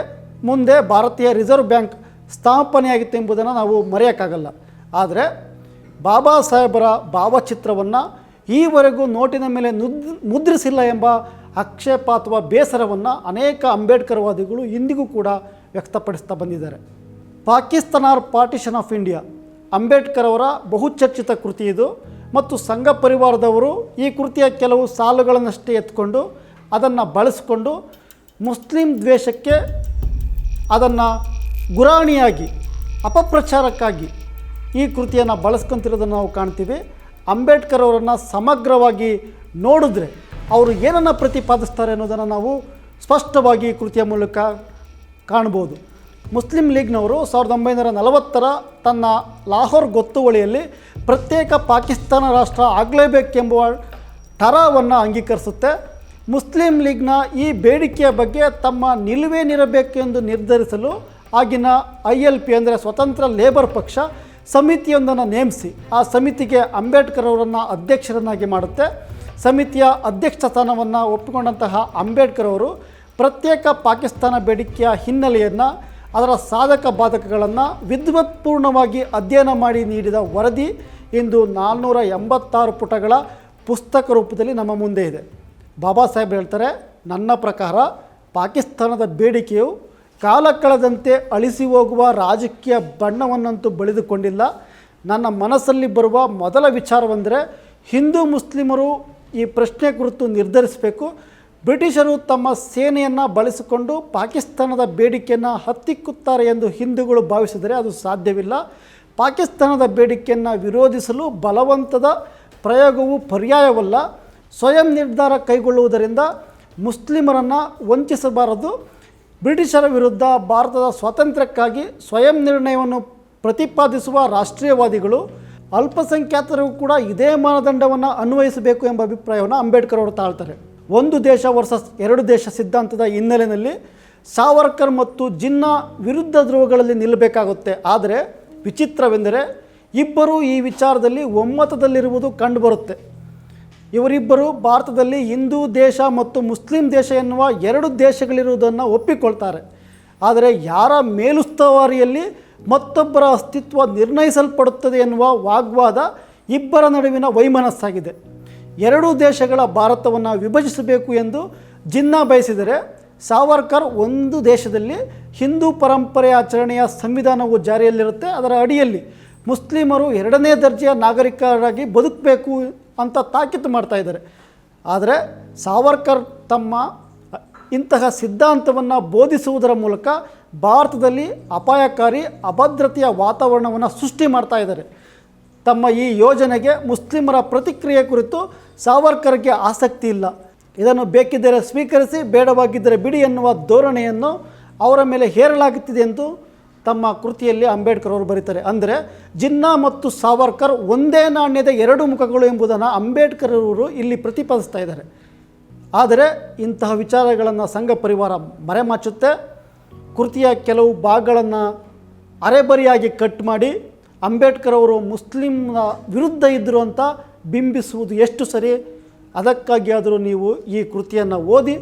ಮುಂದೆ ಭಾರತೀಯ ರಿಸರ್ವ್ ಬ್ಯಾಂಕ್ ಸ್ಥಾಪನೆಯಾಗಿತ್ತು ಎಂಬುದನ್ನು ನಾವು ಮರೆಯೋಕ್ಕಾಗಲ್ಲ. ಆದರೆ ಬಾಬಾ ಸಾಹೇಬರ ಭಾವಚಿತ್ರವನ್ನು ಈವರೆಗೂ ನೋಟಿನ ಮೇಲೆ ಮುದ್ರಿಸಿಲ್ಲ ಎಂಬ ಆಕ್ಷೇಪ ಅಥವಾ ಬೇಸರವನ್ನು ಅನೇಕ ಅಂಬೇಡ್ಕರ್ವಾದಿಗಳು ಇಂದಿಗೂ ಕೂಡ ವ್ಯಕ್ತಪಡಿಸ್ತಾ ಬಂದಿದ್ದಾರೆ. Pakistan partition of India Ambedkar ಅವರ ಬಹುಚರ್ಚಿತ ಕೃತಿ ಇದು ಮತ್ತು ಸಂಘ ಪರಿವಾರದವರು ಈ ಕೃತಿಯ ಕೆಲವು ಸಾಲುಗಳನ್ನಷ್ಟೇ ಎತ್ಕೊಂಡು ಅದನ್ನು ಬಳಸಿಕೊಂಡು ಮುಸ್ಲಿಂ ದ್ವೇಷಕ್ಕೆ ಅದನ್ನು ಗುರಾಣಿಯಾಗಿ ಅಪಪ್ರಚಾರಕ್ಕಾಗಿ ಈ ಕೃತಿಯನ್ನು ಬಳಸ್ಕೊತಿರೋದನ್ನು ನಾವು ಕಾಣ್ತೀವಿ. ಅಂಬೇಡ್ಕರ್ ಅವರನ್ನು ಸಮಗ್ರವಾಗಿ ನೋಡಿದ್ರೆ ಅವರು ಏನನ್ನು ಪ್ರತಿಪಾದಿಸ್ತಾರೆ ಅನ್ನೋದನ್ನು ನಾವು ಸ್ಪಷ್ಟವಾಗಿ ಈ ಕೃತಿಯ ಮೂಲಕ ಕಾಣ್ಬೋದು. ಮುಸ್ಲಿಂ ಲೀಗ್ನವರು 1940ರ ತನ್ನ ಲಾಹೋರ್ ಗೊತ್ತುವಳಿಯಲ್ಲಿ ಪ್ರತ್ಯೇಕ ಪಾಕಿಸ್ತಾನ ರಾಷ್ಟ್ರ ಆಗಲೇಬೇಕೆಂಬ ಠರಾವನ್ನು ಅಂಗೀಕರಿಸುತ್ತೆ. ಮುಸ್ಲಿಂ ಲೀಗ್ನ ಈ ಬೇಡಿಕೆಯ ಬಗ್ಗೆ ತಮ್ಮ ನಿಲುವೇನಿರಬೇಕೆಂದು ನಿರ್ಧರಿಸಲು ಆಗಿನ ILP ಅಂದರೆ ಸ್ವತಂತ್ರ ಲೇಬರ್ ಪಕ್ಷ ಸಮಿತಿಯೊಂದನ್ನು ನೇಮಿಸಿ ಆ ಸಮಿತಿಗೆ ಅಂಬೇಡ್ಕರ್ ಅವರನ್ನು ಅಧ್ಯಕ್ಷರನ್ನಾಗಿ ಮಾಡುತ್ತೆ. ಸಮಿತಿಯ ಅಧ್ಯಕ್ಷ ಸ್ಥಾನವನ್ನು ಒಪ್ಪಿಕೊಂಡಂತಹ ಅಂಬೇಡ್ಕರ್ ಅವರು ಪ್ರತ್ಯೇಕ ಪಾಕಿಸ್ತಾನ ಬೇಡಿಕೆಯ ಹಿನ್ನೆಲೆಯನ್ನು, ಅದರ ಸಾಧಕ ಬಾಧಕಗಳನ್ನು ವಿದ್ವತ್ಪೂರ್ಣವಾಗಿ ಅಧ್ಯಯನ ಮಾಡಿ ನೀಡಿದ ವರದಿ ಇಂದು 486 ಪುಟಗಳ ಪುಸ್ತಕ ರೂಪದಲ್ಲಿ ನಮ್ಮ ಮುಂದೆ ಇದೆ. ಬಾಬಾ ಸಾಹೇಬ್ ಹೇಳ್ತಾರೆ, ನನ್ನ ಪ್ರಕಾರ ಪಾಕಿಸ್ತಾನದ ಬೇಡಿಕೆಯು ಕಾಲ ಕಳೆದಂತೆ ಅಳಿಸಿ ಹೋಗುವ ರಾಜಕೀಯ ಬಣ್ಣವನ್ನಂತೂ ಬಳಿದುಕೊಂಡಿಲ್ಲ. ನನ್ನ ಮನಸ್ಸಲ್ಲಿ ಬರುವ ಮೊದಲ ವಿಚಾರವೆಂದರೆ ಹಿಂದೂ ಮುಸ್ಲಿಮರು ಈ ಪ್ರಶ್ನೆ ಕುರಿತು ನಿರ್ಧರಿಸಬೇಕು. ಬ್ರಿಟಿಷರು ತಮ್ಮ ಸೇನೆಯನ್ನು ಬಳಸಿಕೊಂಡು ಪಾಕಿಸ್ತಾನದ ಬೇಡಿಕೆಯನ್ನು ಹತ್ತಿಕ್ಕುತ್ತಾರೆ ಎಂದು ಹಿಂದೂಗಳು ಭಾವಿಸಿದರೆ ಅದು ಸಾಧ್ಯವಿಲ್ಲ. ಪಾಕಿಸ್ತಾನದ ಬೇಡಿಕೆಯನ್ನು ವಿರೋಧಿಸಲು ಬಲವಂತದ ಪ್ರಯೋಗವು ಪರ್ಯಾಯವಲ್ಲ. ಸ್ವಯಂ ನಿರ್ಧಾರ ಕೈಗೊಳ್ಳುವುದರಿಂದ ಮುಸ್ಲಿಮರನ್ನು ವಂಚಿಸಬಾರದು. ಬ್ರಿಟಿಷರ ವಿರುದ್ಧ ಭಾರತದ ಸ್ವಾತಂತ್ರ್ಯಕ್ಕಾಗಿ ಸ್ವಯಂ ನಿರ್ಣಯವನ್ನು ಪ್ರತಿಪಾದಿಸುವ ರಾಷ್ಟ್ರೀಯವಾದಿಗಳು ಅಲ್ಪಸಂಖ್ಯಾತರಿಗೂ ಕೂಡ ಇದೇ ಮಾನದಂಡವನ್ನು ಅನ್ವಯಿಸಬೇಕು ಎಂಬ ಅಭಿಪ್ರಾಯವನ್ನು ಅಂಬೇಡ್ಕರ್ ಅವರು ತಾಳ್ತಾರೆ. ಒಂದು ದೇಶ ವರ್ಸಸ್ ಎರಡು ದೇಶ ಸಿದ್ಧಾಂತದ ಹಿನ್ನೆಲೆಯಲ್ಲಿ ಸಾವರ್ಕರ್ ಮತ್ತು ಜಿನ್ನಾ ವಿರುದ್ಧ ಧ್ರುವಗಳಲ್ಲಿ ನಿಲ್ಲಬೇಕಾಗುತ್ತೆ. ಆದರೆ ವಿಚಿತ್ರವೆಂದರೆ ಇಬ್ಬರೂ ಈ ವಿಚಾರದಲ್ಲಿ ಒಮ್ಮತದಲ್ಲಿರುವುದು ಕಂಡುಬರುತ್ತೆ. ಇವರಿಬ್ಬರು ಭಾರತದಲ್ಲಿ ಹಿಂದೂ ದೇಶ ಮತ್ತು ಮುಸ್ಲಿಂ ದೇಶ ಎನ್ನುವ ಎರಡು ದೇಶಗಳಿರುವುದನ್ನು ಒಪ್ಪಿಕೊಳ್ತಾರೆ. ಆದರೆ ಯಾರ ಮೇಲುಸ್ತುವಾರಿಯಲ್ಲಿ ಮತ್ತೊಬ್ಬರ ಅಸ್ತಿತ್ವ ನಿರ್ಣಯಿಸಲ್ಪಡುತ್ತದೆ ಎನ್ನುವ ವಾಗ್ವಾದ ಇಬ್ಬರ ನಡುವಿನ ವೈಮನಸ್ಸಾಗಿದೆ. ಎರಡೂ ದೇಶಗಳ ಭಾರತವನ್ನು ವಿಭಜಿಸಬೇಕು ಎಂದು ಜಿನ್ನಾ ಬಯಸಿದರೆ, ಸಾವರ್ಕರ್ ಒಂದು ದೇಶದಲ್ಲಿ ಹಿಂದೂ ಪರಂಪರೆ ಆಚರಣೆಯ ಸಂವಿಧಾನವು ಜಾರಿಯಲ್ಲಿರುತ್ತೆ, ಅದರ ಅಡಿಯಲ್ಲಿ ಮುಸ್ಲಿಮರು ಎರಡನೇ ದರ್ಜೆಯ ನಾಗರಿಕರಾಗಿ ಬದುಕಬೇಕು ಅಂತ ತಾಕೀತು ಮಾಡ್ತಾ ಇದ್ದಾರೆ. ಆದರೆ ಸಾವರ್ಕರ್ ತಮ್ಮ ಇಂತಹ ಸಿದ್ಧಾಂತವನ್ನು ಬೋಧಿಸುವುದರ ಮೂಲಕ ಭಾರತದಲ್ಲಿ ಅಪಾಯಕಾರಿ ಅಭದ್ರತೆಯ ವಾತಾವರಣವನ್ನು ಸೃಷ್ಟಿ ಮಾಡ್ತಾ ಇದ್ದಾರೆ. ತಮ್ಮ ಈ ಯೋಜನೆಗೆ ಮುಸ್ಲಿಮರ ಪ್ರತಿಕ್ರಿಯೆ ಕುರಿತು ಸಾವರ್ಕರ್ಗೆ ಆಸಕ್ತಿ ಇಲ್ಲ. ಇದನ್ನು ಬೇಕಿದ್ದರೆ ಸ್ವೀಕರಿಸಿ, ಬೇಡವಾಗಿದ್ದರೆ ಬಿಡಿ ಎನ್ನುವ ಧೋರಣೆಯನ್ನು ಅವರ ಮೇಲೆ ಹೇರಲಾಗುತ್ತಿದೆ ಎಂದು ತಮ್ಮ ಕೃತಿಯಲ್ಲಿ ಅಂಬೇಡ್ಕರ್ ಅವರು ಬರೀತಾರೆ. ಅಂದರೆ ಜಿನ್ನಾ ಮತ್ತು ಸಾವರ್ಕರ್ ಒಂದೇ ನಾಣ್ಯದ ಎರಡು ಮುಖಗಳು ಎಂಬುದನ್ನು ಅಂಬೇಡ್ಕರ್ ಅವರು ಇಲ್ಲಿ ಪ್ರತಿಪಾದಿಸ್ತಾ ಇದ್ದಾರೆ. ಆದರೆ ಇಂತಹ ವಿಚಾರಗಳನ್ನು ಸಂಘ ಪರಿವಾರ ಮರೆಮಾಚುತ್ತೆ. ಕೃತಿಯ ಕೆಲವು ಭಾಗಗಳನ್ನು ಅರೆಬರಿಯಾಗಿ ಕಟ್ ಮಾಡಿ ಅಂಬೇಡ್ಕರ್ ಅವರು ಮುಸ್ಲಿಮ್ನ ವಿರುದ್ಧ ಇದ್ದರು ಅಂತ ಬಿಂಬಿಸುವುದು ಎಷ್ಟು ಸರಿ? ಅದಕ್ಕಾಗಿ ಆದರೂ ನೀವು ಈ ಕೃತಿಯನ್ನು ಓದಿ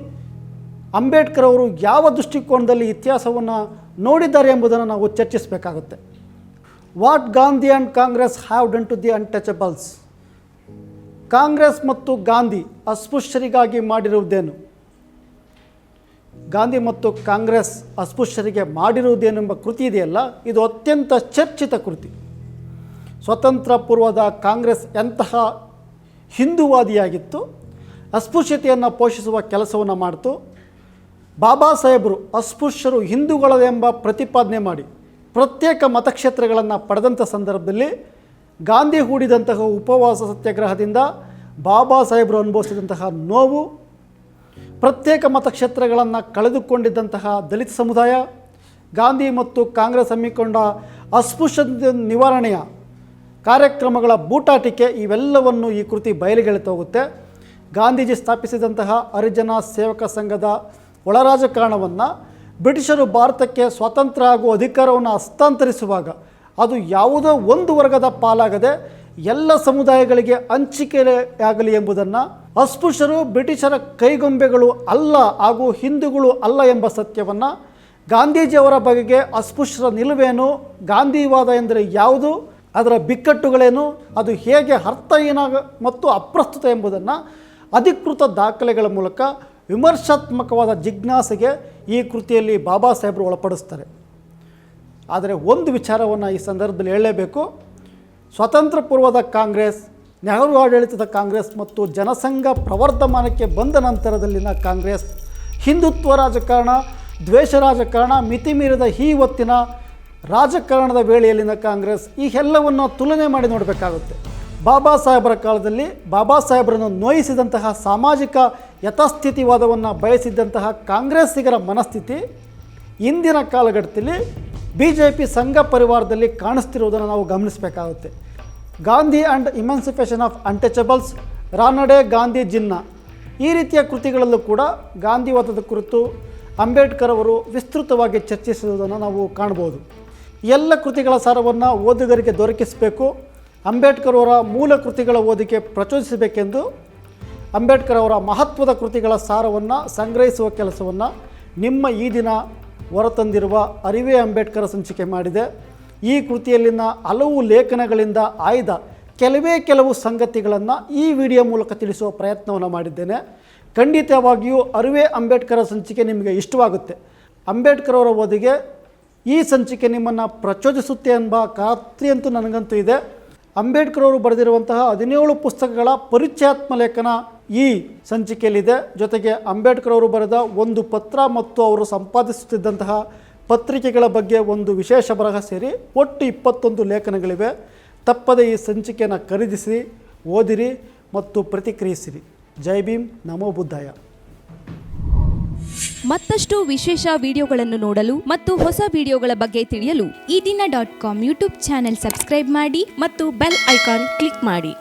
ಅಂಬೇಡ್ಕರ್ ಅವರು ಯಾವ ದೃಷ್ಟಿಕೋನದಲ್ಲಿ ಇತಿಹಾಸವನ್ನು ನೋಡಿದ್ದಾರೆ ಎಂಬುದನ್ನು ನಾವು ಚರ್ಚಿಸಬೇಕಾಗುತ್ತೆ. What Gandhi and Congress have done to the untouchables. Congress ಮತ್ತು ಗಾಂಧಿ ಅಸ್ಪೃಶ್ಯರಿಗಾಗಿ ಮಾಡಿರುವುದೇನು? ಗಾಂಧಿ ಮತ್ತು ಕಾಂಗ್ರೆಸ್ ಅಸ್ಪೃಶ್ಯರಿಗೆ ಮಾಡಿರುವುದೇನೆಂಬ ಕೃತಿ ಇದೆಯಲ್ಲ, ಇದು ಅತ್ಯಂತ ಚರ್ಚಿತ ಕೃತಿ. ಸ್ವತಂತ್ರ ಪೂರ್ವದ ಕಾಂಗ್ರೆಸ್ ಎಂತಹ ಹಿಂದೂವಾದಿಯಾಗಿತ್ತು, ಅಸ್ಪೃಶ್ಯತೆಯನ್ನು ಪೋಷಿಸುವ ಕೆಲಸವನ್ನು ಮಾಡಿತು. ಬಾಬಾ ಸಾಹೇಬರು ಅಸ್ಪೃಶ್ಯರು ಹಿಂದೂಗಳದೆಂಬ ಪ್ರತಿಪಾದನೆ ಮಾಡಿ ಪ್ರತ್ಯೇಕ ಮತಕ್ಷೇತ್ರಗಳನ್ನು ಪಡೆದಂಥ ಸಂದರ್ಭದಲ್ಲಿ ಗಾಂಧಿ ಹೂಡಿದಂತಹ ಉಪವಾಸ ಸತ್ಯಾಗ್ರಹದಿಂದ ಬಾಬಾ ಸಾಹೇಬರು ಅನುಭವಿಸಿದಂತಹ ನೋವು, ಪ್ರತ್ಯೇಕ ಮತಕ್ಷೇತ್ರಗಳನ್ನು ಕಳೆದುಕೊಂಡಿದ್ದಂತಹ ದಲಿತ ಸಮುದಾಯ, ಗಾಂಧಿ ಮತ್ತು ಕಾಂಗ್ರೆಸ್ ಹಮ್ಮಿಕೊಂಡ ಅಸ್ಪೃಶ್ಯತೆ ನಿವಾರಣೆಯ ಕಾರ್ಯಕ್ರಮಗಳ ಬೂಟಾಟಿಕೆ ಇವೆಲ್ಲವನ್ನು ಈ ಕೃತಿ ಬಯಲಿಗೆಳೆದು ಹೋಗುತ್ತೆ. ಗಾಂಧೀಜಿ ಸ್ಥಾಪಿಸಿದಂತಹ ಹರಿಜನ ಸೇವಕ ಸಂಘದ ಒಳರಾಜಕಾರಣವನ್ನು ಬ್ರಿಟಿಷರು ಭಾರತಕ್ಕೆ ಸ್ವಾತಂತ್ರ್ಯ ಹಾಗೂ ಅಧಿಕಾರವನ್ನು ಹಸ್ತಾಂತರಿಸುವಾಗ ಅದು ಯಾವುದೋ ಒಂದು ವರ್ಗದ ಪಾಲಾಗದೆ ಎಲ್ಲ ಸಮುದಾಯಗಳಿಗೆ ಹಂಚಿಕೆಯಾಗಲಿ ಎಂಬುದನ್ನು, ಅಸ್ಪೃಶ್ಯರು ಬ್ರಿಟಿಷರ ಕೈಗೊಂಬೆಗಳು ಅಲ್ಲ ಹಾಗೂ ಹಿಂದೂಗಳು ಅಲ್ಲ ಎಂಬ ಸತ್ಯವನ್ನು, ಗಾಂಧೀಜಿಯವರ ಬಗೆಗೆ ಅಸ್ಪೃಶ್ಯರ ನಿಲುವೇನು, ಗಾಂಧಿವಾದ ಎಂದರೆ ಯಾವುದು, ಅದರ ಬಿಕ್ಕಟ್ಟುಗಳೇನು, ಅದು ಹೇಗೆ ಅರ್ಥಹೀನ ಮತ್ತು ಅಪ್ರಸ್ತುತ ಎಂಬುದನ್ನು ಅಧಿಕೃತ ದಾಖಲೆಗಳ ಮೂಲಕ ವಿಮರ್ಶಾತ್ಮಕವಾದ ಜಿಜ್ಞಾಸೆಗೆ ಈ ಕೃತಿಯಲ್ಲಿ ಬಾಬಾ ಸಾಹೇಬರು ಒಳಪಡಿಸ್ತಾರೆ. ಆದರೆ ಒಂದು ವಿಚಾರವನ್ನು ಈ ಸಂದರ್ಭದಲ್ಲಿ ಹೇಳಲೇಬೇಕು. ಸ್ವತಂತ್ರ ಪೂರ್ವದ ಕಾಂಗ್ರೆಸ್, ನೆಹರು ಆಡಳಿತದ ಕಾಂಗ್ರೆಸ್ ಮತ್ತು ಜನಸಂಘ ಪ್ರವರ್ಧಮಾನಕ್ಕೆ ಬಂದ ನಂತರದಲ್ಲಿನ ಕಾಂಗ್ರೆಸ್, ಹಿಂದುತ್ವ ರಾಜಕಾರಣ, ದ್ವೇಷ ರಾಜಕಾರಣ, ಮಿತಿಮೀರಿದ ಈ ಹೊತ್ತಿನ ರಾಜಕಾರಣದ ವೇಳೆಯಲ್ಲಿನ ಕಾಂಗ್ರೆಸ್, ಈ ಎಲ್ಲವನ್ನು ತುಲನೆ ಮಾಡಿ ನೋಡಬೇಕಾಗುತ್ತೆ. ಬಾಬಾ ಸಾಹೇಬರ ಕಾಲದಲ್ಲಿ ಬಾಬಾ ಸಾಹೇಬರನ್ನು ನೋಯಿಸಿದಂತಹ ಸಾಮಾಜಿಕ ಯಥಾಸ್ಥಿತಿವಾದವನ್ನು ಬಯಸಿದ್ದಂತಹ ಕಾಂಗ್ರೆಸ್ಸಿಗರ ಮನಸ್ಥಿತಿ ಇಂದಿನ ಕಾಲಘಟ್ಟದಲ್ಲಿ BJP ಸಂಘ ಪರಿವಾರದಲ್ಲಿ ಕಾಣಿಸ್ತಿರುವುದನ್ನು ನಾವು ಗಮನಿಸಬೇಕಾಗುತ್ತೆ. Gandhi and emancipation of untouchables, Ranade Gandhi Jinnah, ಈ ರೀತಿಯ ಕೃತಿಗಳಲ್ಲೂ ಕೂಡ ಗಾಂಧಿವಾದದ ಕುರಿತು ಅಂಬೇಡ್ಕರ್ ಅವರು ವಿಸ್ತೃತವಾಗಿ ಚರ್ಚಿಸುವುದನ್ನು ನಾವು ಕಾಣ್ಬೋದು. ಎಲ್ಲ ಕೃತಿಗಳ ಸಾರವನ್ನು ಓದುಗರಿಗೆ ದೊರಕಿಸಬೇಕು. ಅಂಬೇಡ್ಕರ್ ಅವರ ಮೂಲ ಕೃತಿಗಳ ಓದಿಕೆ ಪ್ರಚೋದಿಸಬೇಕೆಂದು ಅಂಬೇಡ್ಕರ್ ಅವರ ಮಹತ್ವದ ಕೃತಿಗಳ ಸಾರವನ್ನು ಸಂಗ್ರಹಿಸುವ ಕೆಲಸವನ್ನು ನಿಮ್ಮ ಈ ದಿನ ಹೊರತಂದಿರುವ ಅರಿವೇ ಅಂಬೇಡ್ಕರ್ ಸಂಚಿಕೆ ಮಾಡಿದೆ. ಈ ಕೃತಿಯಲ್ಲಿನ ಹಲವು ಲೇಖನಗಳಿಂದ ಆಯ್ದ ಕೆಲವು ಸಂಗತಿಗಳನ್ನು ಈ ವಿಡಿಯೋ ಮೂಲಕ ತಿಳಿಸುವ ಪ್ರಯತ್ನವನ್ನು ಮಾಡಿದ್ದೇನೆ. ಖಂಡಿತವಾಗಿಯೂ ಅರಿವೇ ಅಂಬೇಡ್ಕರ್ ಸಂಚಿಕೆ ನಿಮಗೆ ಇಷ್ಟವಾಗುತ್ತೆ. ಅಂಬೇಡ್ಕರ್ ಅವರ ಓದಿಗೆ ಈ ಸಂಚಿಕೆ ನಿಮ್ಮನ್ನು ಪ್ರಚೋದಿಸುತ್ತೆ ಎಂಬ ಖಾತ್ರಿಯಂತೂ ನನಗಂತೂ ಇದೆ. ಅಂಬೇಡ್ಕರ್ ಅವರು ಬರೆದಿರುವಂತಹ 17 ಪುಸ್ತಕಗಳ ಪರಿಚಯಾತ್ಮ ಲೇಖನ ಈ ಸಂಚಿಕೆಯಲ್ಲಿದೆ. ಜೊತೆಗೆ ಅಂಬೇಡ್ಕರ್ ಅವರು ಬರೆದ ಒಂದು ಪತ್ರ ಮತ್ತು ಅವರು ಸಂಪಾದಿಸುತ್ತಿದ್ದಂತಹ ಪತ್ರಿಕೆಗಳ ಬಗ್ಗೆ ಒಂದು ವಿಶೇಷ ಬರಹ ಸೇರಿ ಒಟ್ಟು 21 ಲೇಖನಗಳಿವೆ. ತಪ್ಪದೆ ಈ ಸಂಚಿಕೆಯನ್ನು ಖರೀದಿಸಿ, ಓದಿರಿ ಮತ್ತು ಪ್ರತಿಕ್ರಿಯಿಸಿರಿ. ಜೈ ಭೀಮ್, ನಮೋ ಬುದ್ಧಾಯ. ಮತ್ತಷ್ಟು ವಿಶೇಷ ವಿಡಿಯೋಗಳನ್ನು ನೋಡಲು ಮತ್ತು ಹೊಸ ವಿಡಿಯೋಗಳ ಬಗ್ಗೆ ತಿಳಿಯಲು ಈ ದಿನ .com ಯೂಟ್ಯೂಬ್ ಚಾನೆಲ್ ಸಬ್ಸ್ಕ್ರೈಬ್ ಮಾಡಿ ಮತ್ತು ಬೆಲ್ ಐಕಾನ್ ಕ್ಲಿಕ್ ಮಾಡಿ.